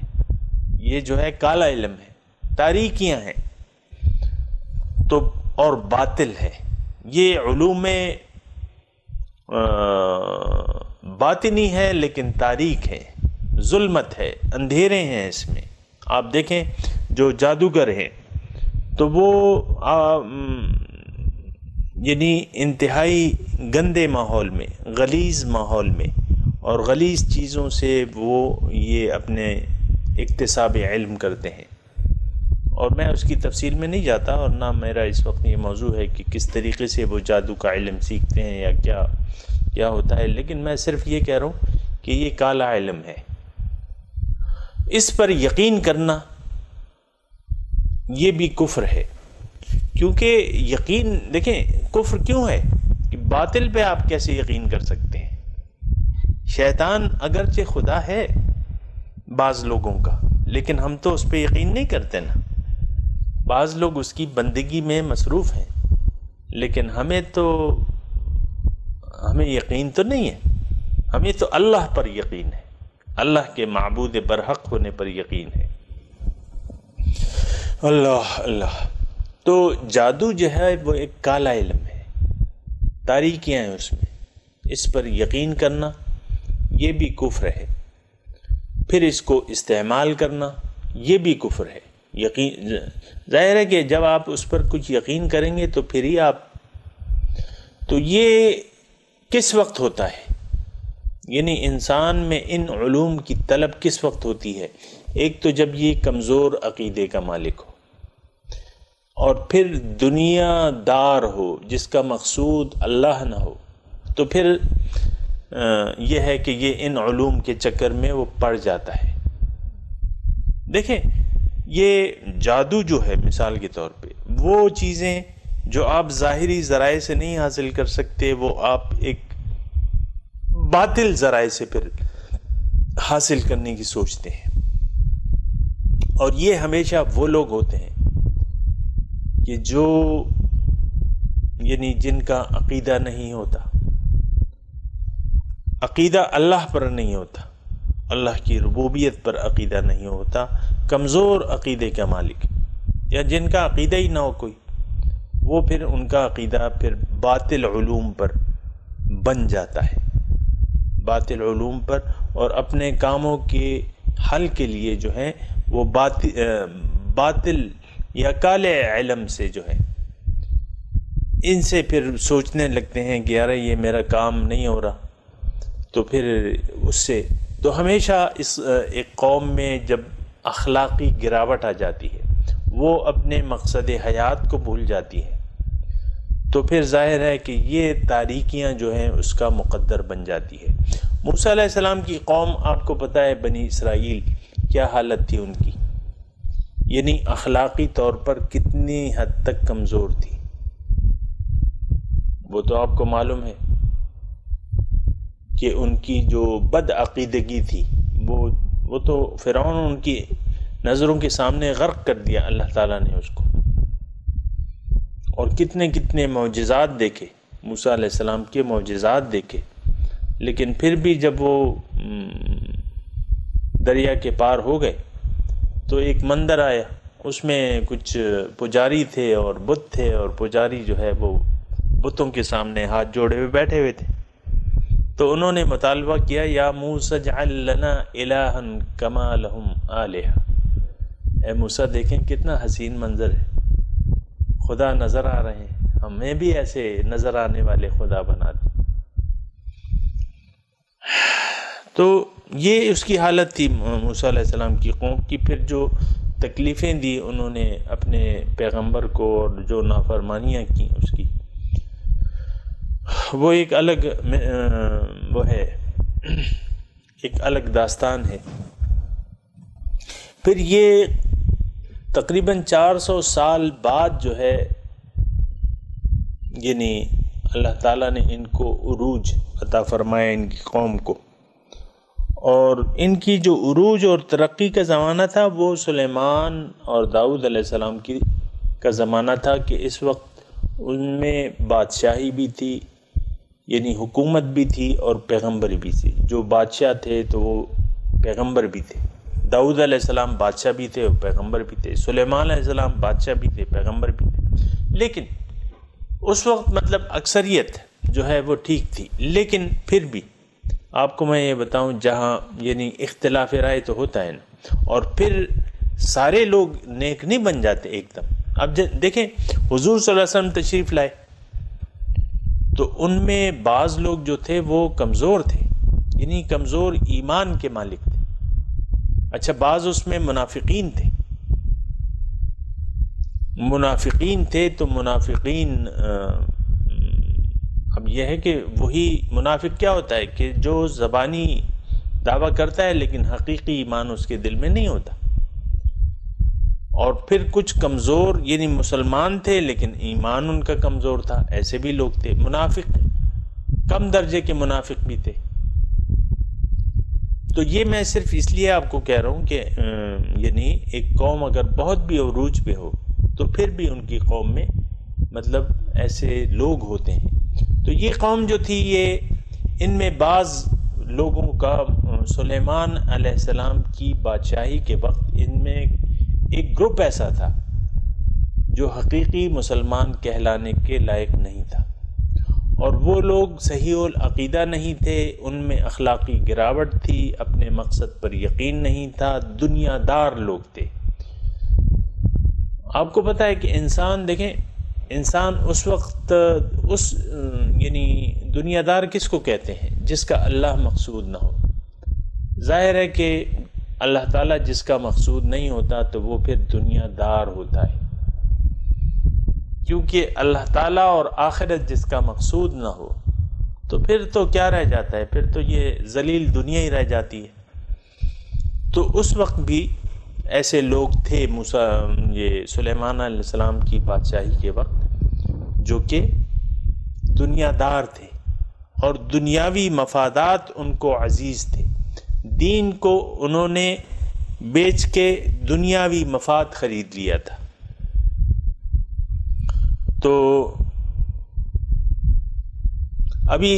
یہ جو ہے کالا علم ہے، تاریکیاں ہیں تو اور باطل ہے۔ یہ علوم باطنی ہے لیکن تاریک ہے، ظلمت ہے، اندھیرے ہیں اس میں۔ آپ دیکھیں جو جادوگر ہیں تو وہ یعنی انتہائی گندے ماحول میں، غلیظ ماحول میں اور غلیظ چیزوں سے وہ یہ اپنے اکتساب علم کرتے ہیں، اور میں اس کی تفصیل میں نہیں جاتا، اور نہ میرا اس وقت یہ موضوع ہے کہ کس طریقے سے وہ جادو کا علم سیکھتے ہیں یا کیا ہوتا ہے، لیکن میں صرف یہ کہہ رہا ہوں کہ یہ کالا علم ہے۔ اس پر یقین کرنا یہ بھی کفر ہے، کیونکہ یقین دیکھیں کفر کیوں ہے کہ باطل پہ آپ کیسے یقین کر سکتے ہیں؟ شیطان اگرچہ خدا ہے بعض لوگوں کا، لیکن ہم تو اس پہ یقین نہیں کرتے نا۔ بعض لوگ اس کی بندگی میں مصروف ہیں، لیکن ہمیں یقین تو نہیں ہے، ہمیں تو اللہ پر یقین ہے، اللہ کے معبود برحق ہونے پر یقین ہے۔ اللہ اللہ۔ تو جادو جو ہے وہ ایک کالا علم ہے، تاریکیاں ہیں اس میں، اس پر یقین کرنا یہ بھی کفر ہے، پھر اس کو استعمال کرنا یہ بھی کفر ہے۔ یقین ظاہر ہے کہ جب آپ اس پر کچھ یقین کریں گے تو پھر ہی آپ، تو یہ کس وقت ہوتا ہے؟ یعنی انسان میں ان علوم کی طلب کس وقت ہوتی ہے؟ ایک تو جب یہ کمزور عقیدے کا مالک ہو، اور پھر دنیا دار ہو جس کا مقصود اللہ نہ ہو، تو پھر یہ ہے کہ یہ ان علوم کے چکر میں وہ پڑ جاتا ہے۔ دیکھیں یہ جادو جو ہے مثال کے طور پہ، وہ چیزیں جو آپ ظاہری ذرائع سے نہیں حاصل کر سکتے وہ آپ ایک باطل ذرائع سے پھر حاصل کرنے کی سوچتے ہیں، اور یہ ہمیشہ وہ لوگ ہوتے ہیں کہ جو یعنی جن کا عقیدہ نہیں ہوتا، عقیدہ اللہ پر نہیں ہوتا، اللہ کی ربوبیت پر عقیدہ نہیں ہوتا، کمزور عقیدے کا مالک، یا جن کا عقیدہ ہی نہ ہو کوئی، وہ پھر ان کا عقیدہ پھر باطل علوم پر بن جاتا ہے، باطل علوم پر، اور اپنے کاموں کے حل کے لیے جو ہے وہ باطل یا کالے علم سے جو ہے ان سے پھر سوچنے لگتے ہیں کہ یار یہ میرا کام نہیں ہو رہا، تو پھر اس سے تو ہمیشہ اس ایک قوم میں جب اخلاقی گراوٹ آ جاتی ہے، وہ اپنے مقصد حیات کو بھول جاتی ہے، تو پھر ظاہر ہے کہ یہ تاریکیاں جو ہیں اس کا مقدر بن جاتی ہے۔ موسیٰ علیہ السلام کی قوم، آپ کو پتہ ہے بنی اسرائیل کیا حالت تھی ان کی، یعنی اخلاقی طور پر کتنی حد تک کمزور تھی، وہ تو آپ کو معلوم ہے کہ ان کی جو بد عقیدگی تھی وہ تو فرعون ان کی نظروں کے سامنے غرق کر دیا اللہ تعالیٰ نے اس کو، اور کتنے کتنے معجزات دیکھے موسیٰ علیہ السلام کے، معجزات دیکھے، لیکن پھر بھی جب وہ دریا کے پار ہو گئے تو ایک مندر آیا، اس میں کچھ پجاری تھے اور بت تھے، اور پجاری جو ہے وہ بتوں کے سامنے ہاتھ جوڑے ہوئے بیٹھے ہوئے تھے، تو انہوں نے مطالبہ کیا یا موسیٰ اجعل لنا الہا کما لہم آلہہ، اے موسیٰ دیکھیں کتنا حسین منظر ہے، خدا نظر آ رہے ہیں، ہمیں بھی ایسے نظر آنے والے خدا بنا دیں۔ تو یہ اس کی حالت تھی موسیٰ علیہ السلام کی قوم کی۔ پھر جو تکلیفیں دی انہوں نے اپنے پیغمبر کو اور جو نافرمانیاں کی اس کی، وہ ایک الگ وہ ہے، ایک الگ داستان ہے۔ پھر یہ تقریباً 400 سال بعد جو ہے، یعنی اللہ تعالیٰ نے ان کو عروج عطا فرمایا، ان کی قوم کو، اور ان کی جو عروج اور ترقی کا زمانہ تھا وہ سلیمان اور داؤد علیہ السلام کا زمانہ تھا کہ اس وقت ان میں بادشاہی بھی تھی، یعنی حکومت بھی تھی اور پیغمبری بھی تھی۔ جو بادشاہ تھے تو وہ پیغمبر بھی تھے۔ داؤد علیہ السلام بادشاہ بھی تھے اور پیغمبر بھی تھے، سلیمان علیہ السلام بادشاہ بھی تھے، پیغمبر بھی تھے۔ لیکن اس وقت مطلب اکثریت جو ہے وہ ٹھیک تھی، لیکن پھر بھی آپ کو میں یہ بتاؤں، جہاں یعنی اختلاف رائے تو ہوتا ہے نا، اور پھر سارے لوگ نیک نہیں بن جاتے ایک دم۔ اب دیکھیں حضور صلی اللہ علیہ وسلم تشریف لائے تو ان میں بعض لوگ جو تھے وہ کمزور تھے، یعنی کمزور ایمان کے مالک تھے۔ اچھا، بعض اس میں منافقین تھے تو منافقین، اب یہ ہے کہ وہی منافق کیا ہوتا ہے کہ جو زبانی دعویٰ کرتا ہے لیکن حقیقی ایمان اس کے دل میں نہیں ہوتا۔ اور پھر کچھ کمزور یعنی مسلمان تھے لیکن ایمان ان کا کمزور تھا، ایسے بھی لوگ تھے۔ منافق کم درجے کے منافق بھی تھے۔ تو یہ میں صرف اس لیے آپ کو کہہ رہا ہوں کہ یعنی ایک قوم اگر بہت بھی عروج پہ ہو تو پھر بھی ان کی قوم میں مطلب ایسے لوگ ہوتے ہیں۔ تو یہ قوم جو تھی، یہ ان میں بعض لوگوں کا سلیمان علیہ السلام کی بادشاہی کے وقت ان میں ایک گروپ ایسا تھا جو حقیقی مسلمان کہلانے کے لائق نہیں تھا، اور وہ لوگ صحیح العقیدہ نہیں تھے، ان میں اخلاقی گراوٹ تھی، اپنے مقصد پر یقین نہیں تھا، دنیا دار لوگ تھے۔ آپ کو پتہ ہے کہ انسان، دیکھیں انسان اس وقت یعنی دنیا دار کس کو کہتے ہیں؟ جس کا اللہ مقصود نہ ہو۔ ظاہر ہے کہ اللہ تعالیٰ جس کا مقصود نہیں ہوتا تو وہ پھر دنیا دار ہوتا ہے، کیونکہ اللہ تعالیٰ اور آخرت جس کا مقصود نہ ہو تو پھر تو کیا رہ جاتا ہے؟ پھر تو یہ ذلیل دنیا ہی رہ جاتی ہے۔ تو اس وقت بھی ایسے لوگ تھے یہ سلیمان علیہ السلام کی بادشاہی کے وقت جو کہ دنیا دار تھے اور دنیاوی مفادات ان کو عزیز تھے۔ دین کو انہوں نے بیچ کے دنیاوی مفاد خرید لیا تھا۔ تو ابھی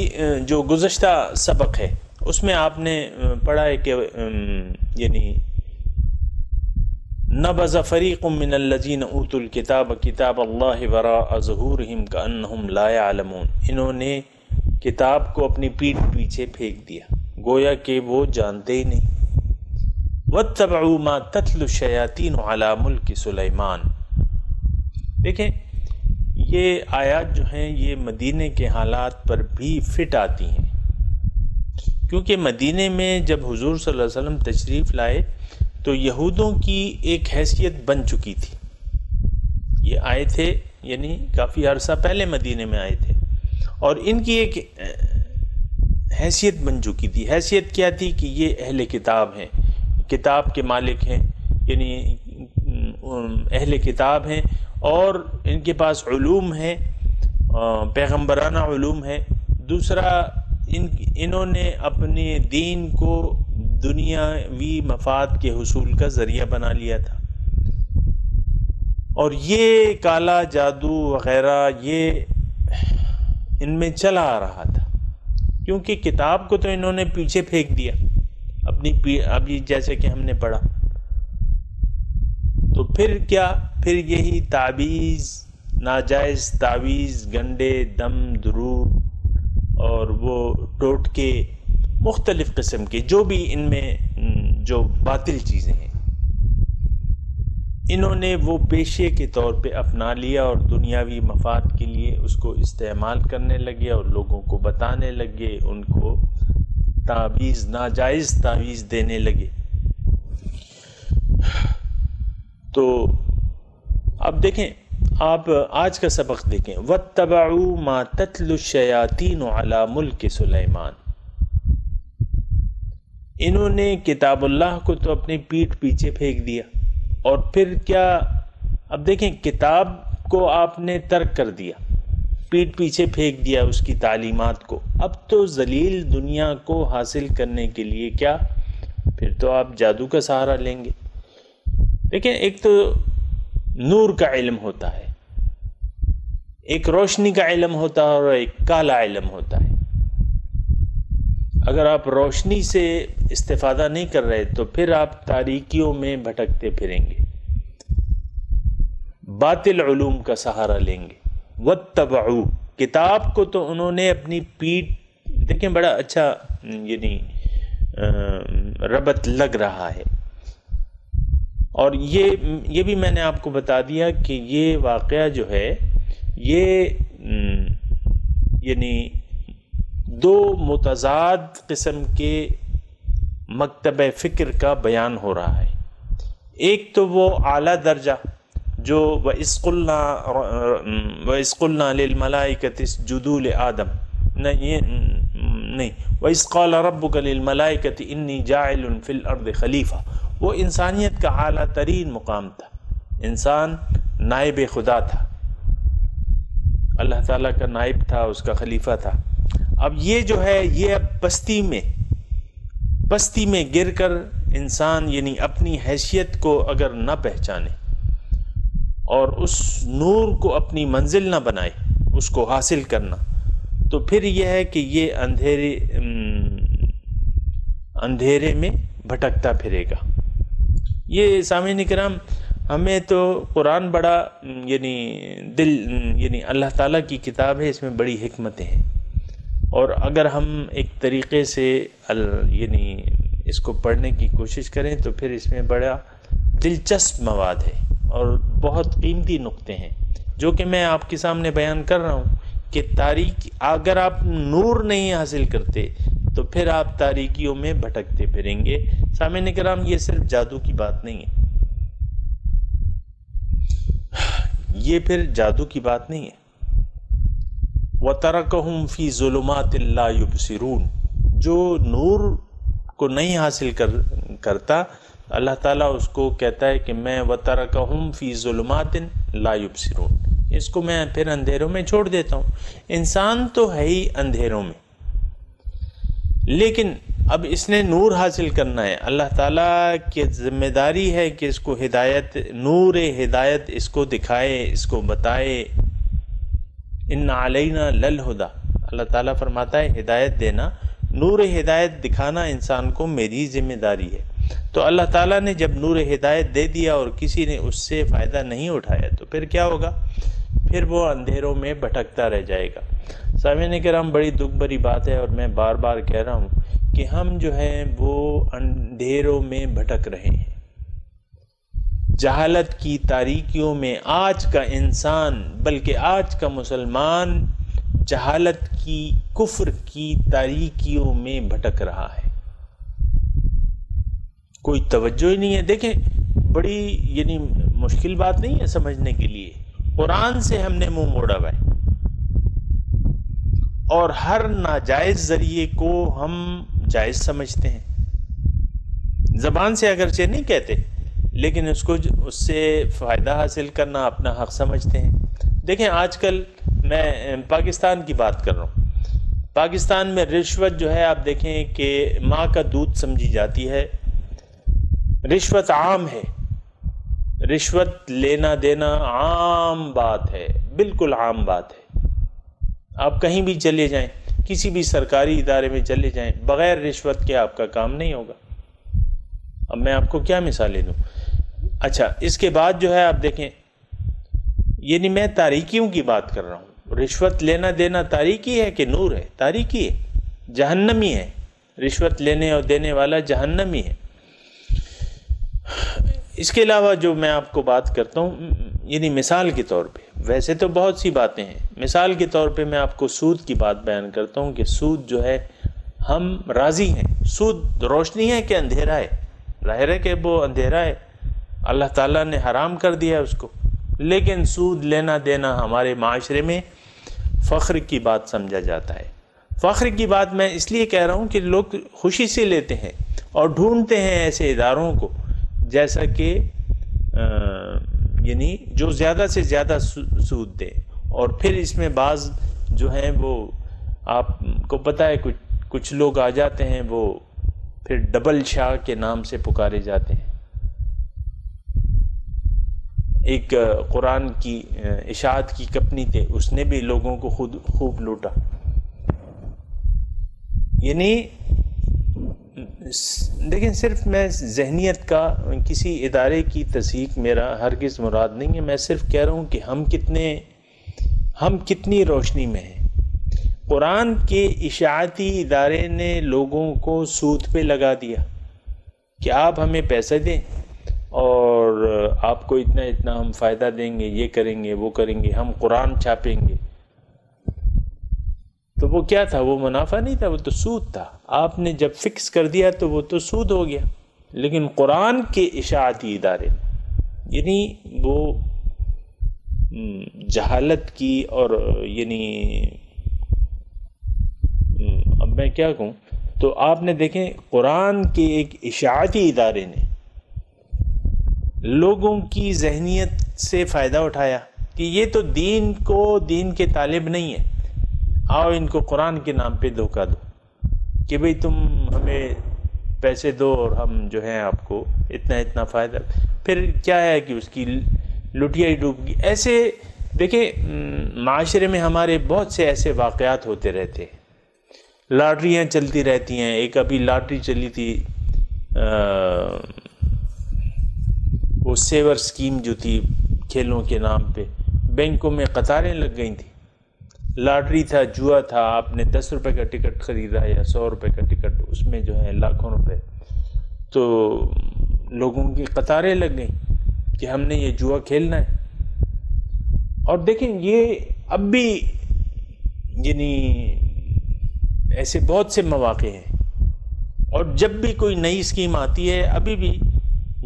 جو گزشتہ سبق ہے اس میں آپ نے پڑھا ہے کہ یعنی نبذ فریق من الذین اوتوا الکتاب کتاب اللہ وراء ظہورہم کأنہم لا یعلمون، انہوں نے کتاب کو اپنی پیٹھ پیچھے پھینک دیا گویا کہ وہ جانتے ہی نہیں۔ واتبعوا ما تتلو الشیاطین علی ملک سلیمان، دیکھیں یہ آیات جو ہیں یہ مدینے کے حالات پر بھی فٹ آتی ہیں، کیونکہ مدینے میں جب حضور صلی اللہ علیہ وسلم تشریف لائے تو یہودوں کی ایک حیثیت بن چکی تھی۔ یہ آئے تھے یعنی کافی عرصہ پہلے مدینے میں آئے تھے، اور ان کی ایک حیثیت بن چکی تھی۔ حیثیت کیا تھی کہ یہ اہل کتاب ہیں، کتاب کے مالک ہیں، یعنی اہل کتاب ہیں، اور ان کے پاس علوم ہیں، پیغمبرانہ علوم ہے۔ دوسرا، انہوں نے اپنے دین کو دنیاوی مفاد کے حصول کا ذریعہ بنا لیا تھا، اور یہ کالا جادو وغیرہ یہ ان میں چلا آ رہا تھا، کیونکہ کتاب کو تو انہوں نے پیچھے پھینک دیا اپنی ابھی جیسے کہ ہم نے پڑھا۔ تو پھر کیا؟ پھر یہی تعویذ، ناجائز تعویذ، گنڈے، دم، درود اور وہ ٹوٹکے، مختلف قسم کے جو بھی ان میں جو باطل چیزیں ہیں، انہوں نے وہ پیشے کے طور پہ اپنا لیا اور دنیاوی مفاد کے لیے اس کو استعمال کرنے لگے اور لوگوں کو بتانے لگے، ان کو تعویذ، ناجائز تعویذ دینے لگے۔ تو اب دیکھیں، آپ آج کا سبق دیکھیں، وَاتَّبَعُوا مَا تَتْلُو الشَّيَاطِينُ عَلَى مُلْكِ سُلَيْمَانَ، انہوں نے کتاب اللہ کو تو اپنی پیٹھ پیچھے پھینک دیا، اور پھر کیا؟ اب دیکھیں، کتاب کو آپ نے ترک کر دیا، پیٹھ پیچھے پھینک دیا اس کی تعلیمات کو، اب تو ذلیل دنیا کو حاصل کرنے کے لیے کیا، پھر تو آپ جادو کا سہارا لیں گے۔ دیکھیں، ایک تو نور کا علم ہوتا ہے، ایک روشنی کا علم ہوتا ہے، اور ایک کالا علم ہوتا ہے۔ اگر آپ روشنی سے استفادہ نہیں کر رہے تو پھر آپ تاریکیوں میں بھٹکتے پھریں گے، باطل علوم کا سہارا لیں گے۔ واتبعوا، کتاب کو تو انہوں نے اپنی پیٹھ، دیکھیں بڑا اچھا یعنی ربط لگ رہا ہے، اور یہ بھی میں نے آپ کو بتا دیا کہ یہ واقعہ جو ہے یہ یعنی دو متضاد قسم کے مکتب فکر کا بیان ہو رہا ہے۔ ایک تو وہ اعلیٰ درجہ جو وَإِذْ قُلْنَا لِلْمَلَائِكَةِ اسْجُدُوا لِآدَمَ، نہیں وَإِذْ قَالَ رَبُّكَ لِلْمَلَائِكَةِ إِنِّي جَاعِلٌ فِي الْأَرْضِ خَلِيفَةً، وہ انسانیت کا اعلیٰ ترین مقام تھا، انسان نائب خدا تھا، اللہ تعالیٰ کا نائب تھا، اس کا خلیفہ تھا۔ اب یہ جو ہے یہ اب پستی میں گر کر انسان یعنی اپنی حیثیت کو اگر نہ پہچانے اور اس نور کو اپنی منزل نہ بنائے اس کو حاصل کرنا، تو پھر یہ ہے کہ یہ اندھیرے میں بھٹکتا پھرے گا۔ یہ سامعین کرام، ہمیں تو قرآن بڑا یعنی اللہ تعالیٰ کی کتاب ہے، اس میں بڑی حکمتیں ہیں، اور اگر ہم ایک طریقے سے یعنی اس کو پڑھنے کی کوشش کریں تو پھر اس میں بڑا دلچسپ مواد ہے اور بہت قیمتی نقطے ہیں جو کہ میں آپ کے سامنے بیان کر رہا ہوں کہ اگر آپ نور نہیں حاصل کرتے تو پھر آپ تاریکیوں میں بھٹکتے پھریں گے۔ سامعین کرام، یہ صرف جادو کی بات نہیں ہے، یہ پھر جادو کی بات نہیں ہے۔ وَتَرَكَهُمْ فِي ظُلُمَاتٍ لَا يُبْصِرُونَ، جو نور کو نہیں حاصل کرتا، اللہ تعالیٰ اس کو کہتا ہے کہ میں وَتَرَكَهُمْ فِي ظُلُمَاتٍ لَا يُبْصِرُونَ، اس کو میں پھر اندھیروں میں چھوڑ دیتا ہوں۔ انسان تو ہے ہی اندھیروں میں، لیکن اب اس نے نور حاصل کرنا ہے، اللہ تعالیٰ کی ذمہ داری ہے کہ اس کو ہدایت، نور ہدایت اس کو دکھائے، اس کو بتائے۔ ان علینا للہدا، اللہ تعالیٰ فرماتا ہے ہدایت دینا، نور ہدایت دکھانا انسان کو میری ذمہ داری ہے۔ تو اللہ تعالیٰ نے جب نور ہدایت دے دیا اور کسی نے اس سے فائدہ نہیں اٹھایا تو پھر کیا ہوگا؟ پھر وہ اندھیروں میں بھٹکتا رہ جائے گا۔ سامعین کرام، بڑی دکھ بھری بات ہے، اور میں بار بار کہہ رہا ہوں کہ ہم جو ہیں وہ اندھیروں میں بھٹک رہے ہیں، جہالت کی تاریکیوں میں۔ آج کا انسان، بلکہ آج کا مسلمان، جہالت کی، کفر کی تاریکیوں میں بھٹک رہا ہے، کوئی توجہ ہی نہیں ہے۔ دیکھیں، بڑی یعنی مشکل بات نہیں ہے سمجھنے کے لیے، قرآن سے ہم نے منہ موڑا ہوا ہے، اور ہر ناجائز ذریعے کو ہم جائز سمجھتے ہیں، زبان سے اگرچہ نہیں کہتے لیکن اس سے فائدہ حاصل کرنا اپنا حق سمجھتے ہیں۔ دیکھیں، آج کل میں پاکستان کی بات کر رہا ہوں، پاکستان میں رشوت جو ہے آپ دیکھیں کہ ماں کا دودھ سمجھی جاتی ہے، رشوت عام ہے، رشوت لینا دینا عام بات ہے، بالکل عام بات ہے۔ آپ کہیں بھی چلے جائیں، کسی بھی سرکاری ادارے میں چلے جائیں، بغیر رشوت کے آپ کا کام نہیں ہوگا۔ اب میں آپ کو کیا مثالیں دوں؟ اچھا، اس کے بعد جو ہے آپ دیکھیں، یعنی میں تاریکیوں کی بات کر رہا ہوں، رشوت لینا دینا تاریکی ہے کہ نور ہے؟ تاریکی ہے، جہنمی ہے، رشوت لینے اور دینے والا جہنمی ہے۔ اس کے علاوہ جو میں آپ کو بات کرتا ہوں، یعنی مثال کے طور پہ، ویسے تو بہت سی باتیں ہیں، مثال کے طور پہ میں آپ کو سود کی بات بیان کرتا ہوں کہ سود جو ہے ہم راضی ہیں، سود روشنی ہے کہ اندھیرا ہے؟ ظاہر ہے کہ وہ اندھیرا ہے، اللہ تعالیٰ نے حرام کر دیا اس کو، لیکن سود لینا دینا ہمارے معاشرے میں فخر کی بات سمجھا جاتا ہے۔ فخر کی بات میں اس لیے کہہ رہا ہوں کہ لوگ خوشی سے لیتے ہیں اور ڈھونڈتے ہیں ایسے اداروں کو جیسا کہ یعنی جو زیادہ سے زیادہ سود دے، اور پھر اس میں بعض جو ہیں وہ آپ کو پتہ ہے کچھ لوگ آ جاتے ہیں وہ پھر ڈبل شاہ کے نام سے پکارے جاتے ہیں. ایک قرآن کی اشاعت کی کمپنی تھے، اس نے بھی لوگوں کو خود خوب لوٹا. یعنی لیکن صرف میں ذہنیت کا کسی ادارے کی تصحیح میرا ہرگز مراد نہیں ہے. میں صرف کہہ رہا ہوں کہ ہم کتنی روشنی میں ہیں. قرآن کے اشاعتی ادارے نے لوگوں کو سود پہ لگا دیا کہ آپ ہمیں پیسے دیں اور آپ کو اتنا ہم فائدہ دیں گے، یہ کریں گے وہ کریں گے، ہم قرآن چھاپیں گے. تو وہ کیا تھا؟ وہ منافع نہیں تھا، وہ تو سود تھا. آپ نے جب فکس کر دیا تو وہ تو سود ہو گیا. لیکن قرآن کے اشاعتی ادارے یعنی وہ جہالت کی اور یعنی اب میں کیا کہوں، تو آپ نے دیکھیں قرآن کے ایک اشاعتی ادارے نے لوگوں کی ذہنیت سے فائدہ اٹھایا کہ یہ تو دین کے طالب نہیں ہے، آؤ ان کو قرآن کے نام پہ دھوکہ دو کہ بھئی تم ہمیں پیسے دو اور ہم جو ہیں آپ کو اتنا فائدہ. پھر کیا ہے کہ اس کی لٹیا ہی ڈوب گئی. ایسے دیکھیں معاشرے میں ہمارے بہت سے ایسے واقعات ہوتے رہتے ہیں. لاٹریاں چلتی رہتی ہیں. ایک ابھی لاٹری چلی تھی وہ سیور اسکیم جو تھی کھیلوں کے نام پہ، بینکوں میں قطاریں لگ گئی تھیں. لاٹری تھا، جوا تھا، آپ نے 10 روپے کا ٹکٹ خریدا یا 100 روپے کا ٹکٹ، اس میں جو ہے لاکھوں روپے. تو لوگوں کی قطاریں لگ گئیں کہ ہم نے یہ جوا کھیلنا ہے. اور دیکھیں یہ اب بھی یعنی ایسے بہت سے مواقع ہیں. اور جب بھی کوئی نئی اسکیم آتی ہے ابھی بھی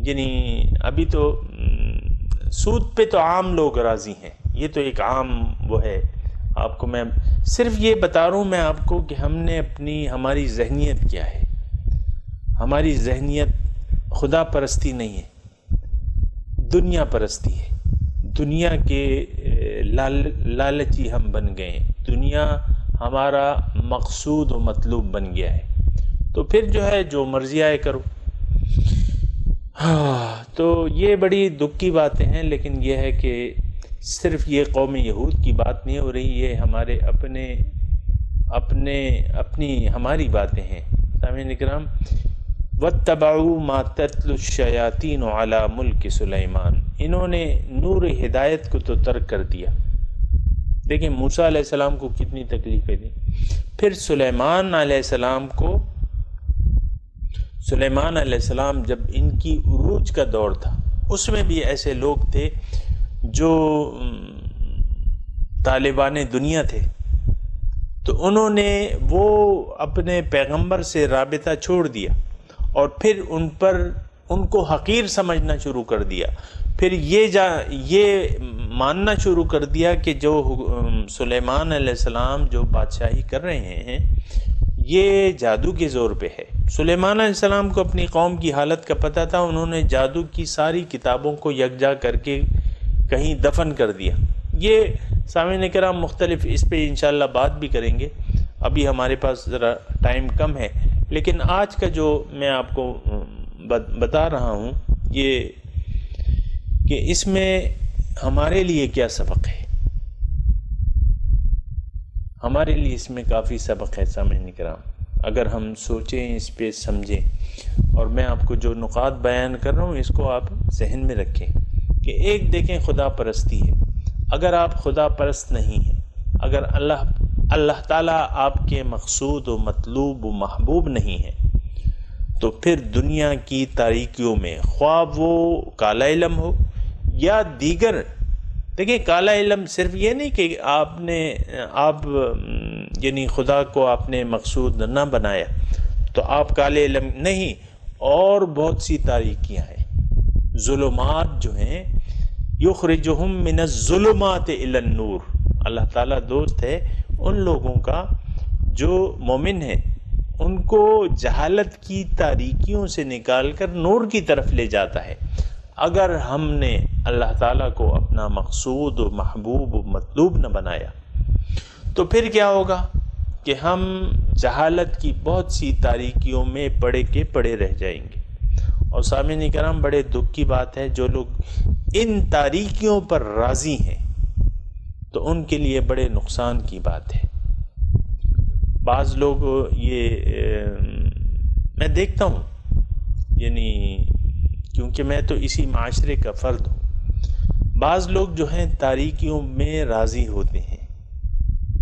یعنی ابھی تو سود پہ تو عام لوگ راضی ہیں. یہ تو ایک عام وہ ہے. آپ کو میں صرف یہ بتا رہا ہوں میں آپ کو کہ ہم نے ہماری ذہنیت کیا ہے. ہماری ذہنیت خدا پرستی نہیں ہے، دنیا پرستی ہے. دنیا کے لالچی ہم بن گئے ہیں. دنیا ہمارا مقصود و مطلوب بن گیا ہے. تو پھر جو ہے جو مرضی آئے کرو. تو یہ بڑی دکھ کی باتیں ہیں. لیکن یہ ہے کہ صرف یہ قوم یہود کی بات نہیں ہو رہی، یہ ہمارے ہماری باتیں ہیں. سامعین کرام، وَاتَّبَعُوا مَا تَتْلُو الشَّيَاطِينُ عَلَى مُلْكِ سُلَيْمَانَ. انہوں نے نور ہدایت کو تو ترک کر دیا. دیکھیں موسیٰ علیہ السلام کو کتنی تکلیفیں دیں. پھر سلیمان علیہ السلام جب ان کی عروج کا دور تھا، اس میں بھی ایسے لوگ تھے جو طالبان دنیا تھے. تو انہوں نے وہ اپنے پیغمبر سے رابطہ چھوڑ دیا اور پھر ان کو حقیر سمجھنا شروع کر دیا. پھر یہ ماننا شروع کر دیا کہ جو سلیمان علیہ السلام جو بادشاہی کر رہے ہیں یہ جادو کے زور پہ ہے. سلیمان علیہ السلام کو اپنی قوم کی حالت کا پتہ تھا. انہوں نے جادو کی ساری کتابوں کو یکجا کر کے کہیں دفن کر دیا. یہ سامعین کرام مختلف اس پہ انشاءاللہ بات بھی کریں گے. ابھی ہمارے پاس ذرا ٹائم کم ہے. لیکن آج کا جو میں آپ کو بتا رہا ہوں یہ کہ اس میں ہمارے لیے کیا سبق ہے. ہمارے لیے اس میں کافی سبق ہے سامعین کرام. اگر ہم سوچیں، اس پہ سمجھیں، اور میں آپ کو جو نقاط بیان کر رہا ہوں اس کو آپ ذہن میں رکھیں کہ ایک دیکھیں خدا پرستی ہے. اگر آپ خدا پرست نہیں ہیں، اگر اللہ تعالیٰ آپ کے مقصود و مطلوب و محبوب نہیں ہے، تو پھر دنیا کی تاریکیوں میں خواہ وہ کالا علم ہو یا دیگر. دیکھیں کالا علم صرف یہ نہیں کہ آپ یعنی خدا کو آپ نے مقصود نہ بنایا تو آپ کالے علم نہیں. اور بہت سی تاریکیاں ہیں، ظلمات جو ہیں، یخرجہم من الظلمات الی النور. اللہ تعالیٰ دوست ہے ان لوگوں کا جو مومن ہیں، ان کو جہالت کی تاریکیوں سے نکال کر نور کی طرف لے جاتا ہے. اگر ہم نے اللہ تعالیٰ کو اپنا مقصود و محبوب و مطلوب نہ بنایا تو پھر کیا ہوگا کہ ہم جہالت کی بہت سی تاریکیوں میں پڑے کے پڑے رہ جائیں گے. اور سامعین کرام، بڑے دکھ کی بات ہے، جو لوگ ان تاریکیوں پر راضی ہیں تو ان کے لیے بڑے نقصان کی بات ہے. بعض لوگ یہ میں دیکھتا ہوں، یعنی کیونکہ میں تو اسی معاشرے کا فرد ہوں، بعض لوگ جو ہیں تاریکیوں میں راضی ہوتے ہیں.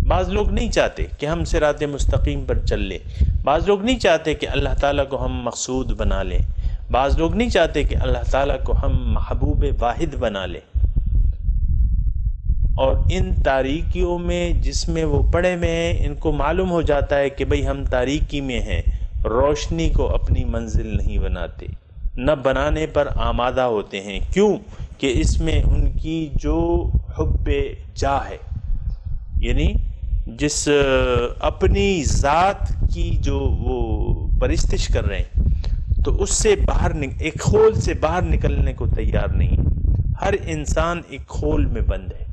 بعض لوگ نہیں چاہتے کہ ہم صراط مستقیم پر چل لیں، بعض لوگ نہیں چاہتے کہ اللہ تعالیٰ کو ہم مقصود بنا لیں، بعض لوگ نہیں چاہتے کہ اللہ تعالیٰ کو ہم محبوب واحد بنا لیں. اور ان تاریکیوں میں جس میں وہ پڑے ہوئے ہیں، ان کو معلوم ہو جاتا ہے کہ بھئی ہم تاریکی میں ہیں، روشنی کو اپنی منزل نہیں بناتے، نہ بنانے پر آمادہ ہوتے ہیں. کیوں کہ اس میں ان کی جو حب جاہ ہے، یعنی جس اپنی ذات کی جو وہ پرستش کر رہے ہیں، تو اس سے باہر ایک خول سے باہر نکلنے کو تیار نہیں. ہر انسان ایک خول میں بند ہے،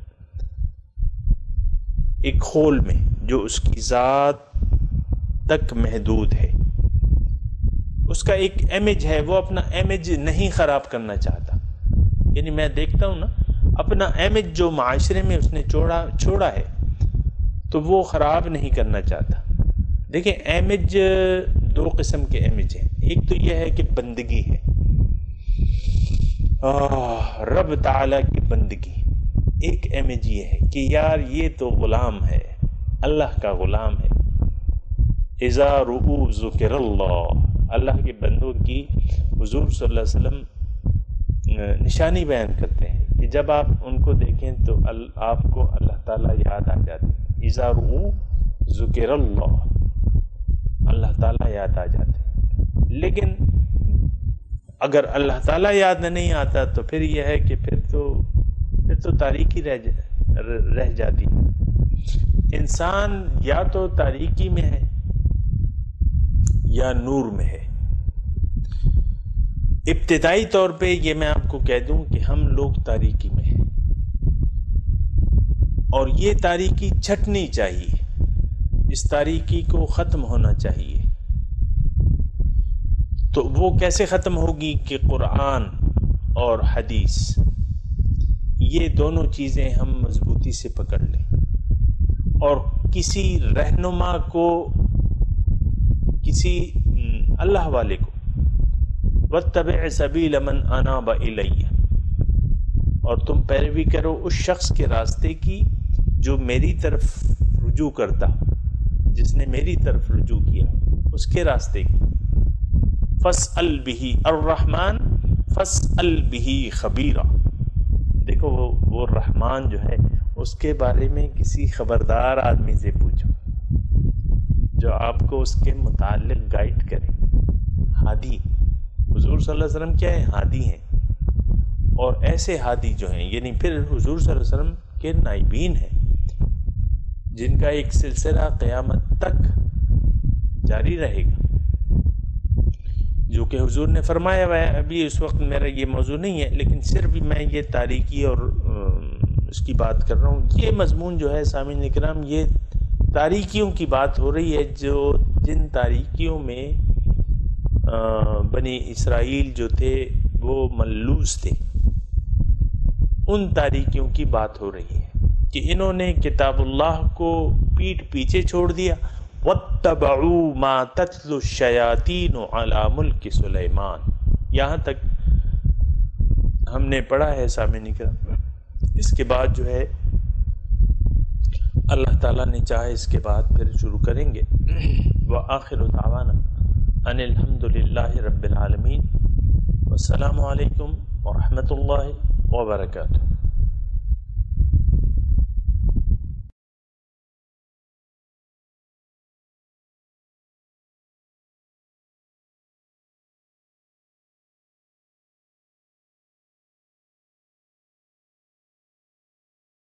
ایک خول میں جو اس کی ذات تک محدود ہے. اس کا ایک امیج ہے، وہ اپنا امیج نہیں خراب کرنا چاہتا. یعنی میں دیکھتا ہوں نا، اپنا امیج جو معاشرے میں اس نے چھوڑا ہے تو وہ خراب نہیں کرنا چاہتا. دیکھیں، امیج دو قسم کے امیج ہیں. ایک تو یہ ہے کہ بندگی ہے، رب تعالیٰ کی بندگی. ایک امیج یہ ہے کہ یار یہ تو غلام ہے، اللہ کا غلام ہے. اذا رؤوا ذکر اللہ کے بندوں کی حضور صلی اللہ علیہ وسلم نشانی بیان کرتے ہیں کہ جب آپ ان کو دیکھیں تو آپ کو اللہ تعالیٰ یاد آ جاتے ہیں. اذا رؤوا ذکر اللہ تعالیٰ یاد آ جاتے ہیں. لیکن اگر اللہ تعالیٰ یاد نہیں آتا تو پھر یہ ہے کہ پھر تو تاریکی رہ جاتی. انسان یا تو تاریکی میں ہے یا نور میں ہے. ابتدائی طور پہ یہ میں آپ کو کہہ دوں کہ ہم لوگ تاریکی میں ہیں، اور یہ تاریکی چھٹنی چاہیے، اس تاریکی کو ختم ہونا چاہیے. تو وہ کیسے ختم ہوگی کہ قرآن اور حدیث، یہ دونوں چیزیں ہم مضبوطی سے پکڑ لیں، اور کسی رہنما کو، کسی اللہ والے کو، وَاتَّبِعْ سَبِيلَ مَنْ أَنَابَ إِلَيَّ، اور تم پیروی کرو اس شخص کے راستے کی جو میری طرف رجوع کرتا، جس نے میری طرف رجوع کیا، اس کے راستے کی. فَاسْأَلْ بِهِ الرحمن فَاسْأَلْ بِهِ خَبِيرًا. دیکھو وہ رحمان جو ہے، اس کے بارے میں کسی خبردار آدمی سے پوچھو جو آپ کو اس کے متعلق گائیڈ کرے. ہادی، حضور صلی اللہ علیہ وسلم کیا ہے؟ ہادی ہیں. اور ایسے ہادی جو ہیں، یعنی پھر حضور صلی اللہ علیہ وسلم کے نائبین ہیں، جن کا ایک سلسلہ قیامت تک جاری رہے گا، جو کہ حضور نے فرمایا ہوا ہے. ابھی اس وقت میرا یہ موضوع نہیں ہے، لیکن صرف میں یہ تاریکی اور اس کی بات کر رہا ہوں. یہ مضمون جو ہے سامعین اکرام، یہ تاریکیوں کی بات ہو رہی ہے، جن تاریکیوں میں بنی اسرائیل جو تھے وہ ملوث تھے، ان تاریکیوں کی بات ہو رہی ہے کہ انہوں نے کتاب اللہ کو پیٹھ پیچھے چھوڑ دیا. وَاتَّبَعُوا مَا تَتْلُو الشَّيَاطِينُ عَلَى مُلْكِ سُلَيْمَانَ. یہاں تک ہم نے پڑھا ہے سامعین کرام. اس کے بعد جو ہے اللہ تعالیٰ نے چاہے اس کے بعد پھر شروع کریں گے. وَآخِرُ دَعْوَانَا أَنِ الْحَمْدُ لِلَّهِ رَبِّ الْعَالَمِينَ. والسلام علیکم ورحمۃ اللہ وبرکاتہ.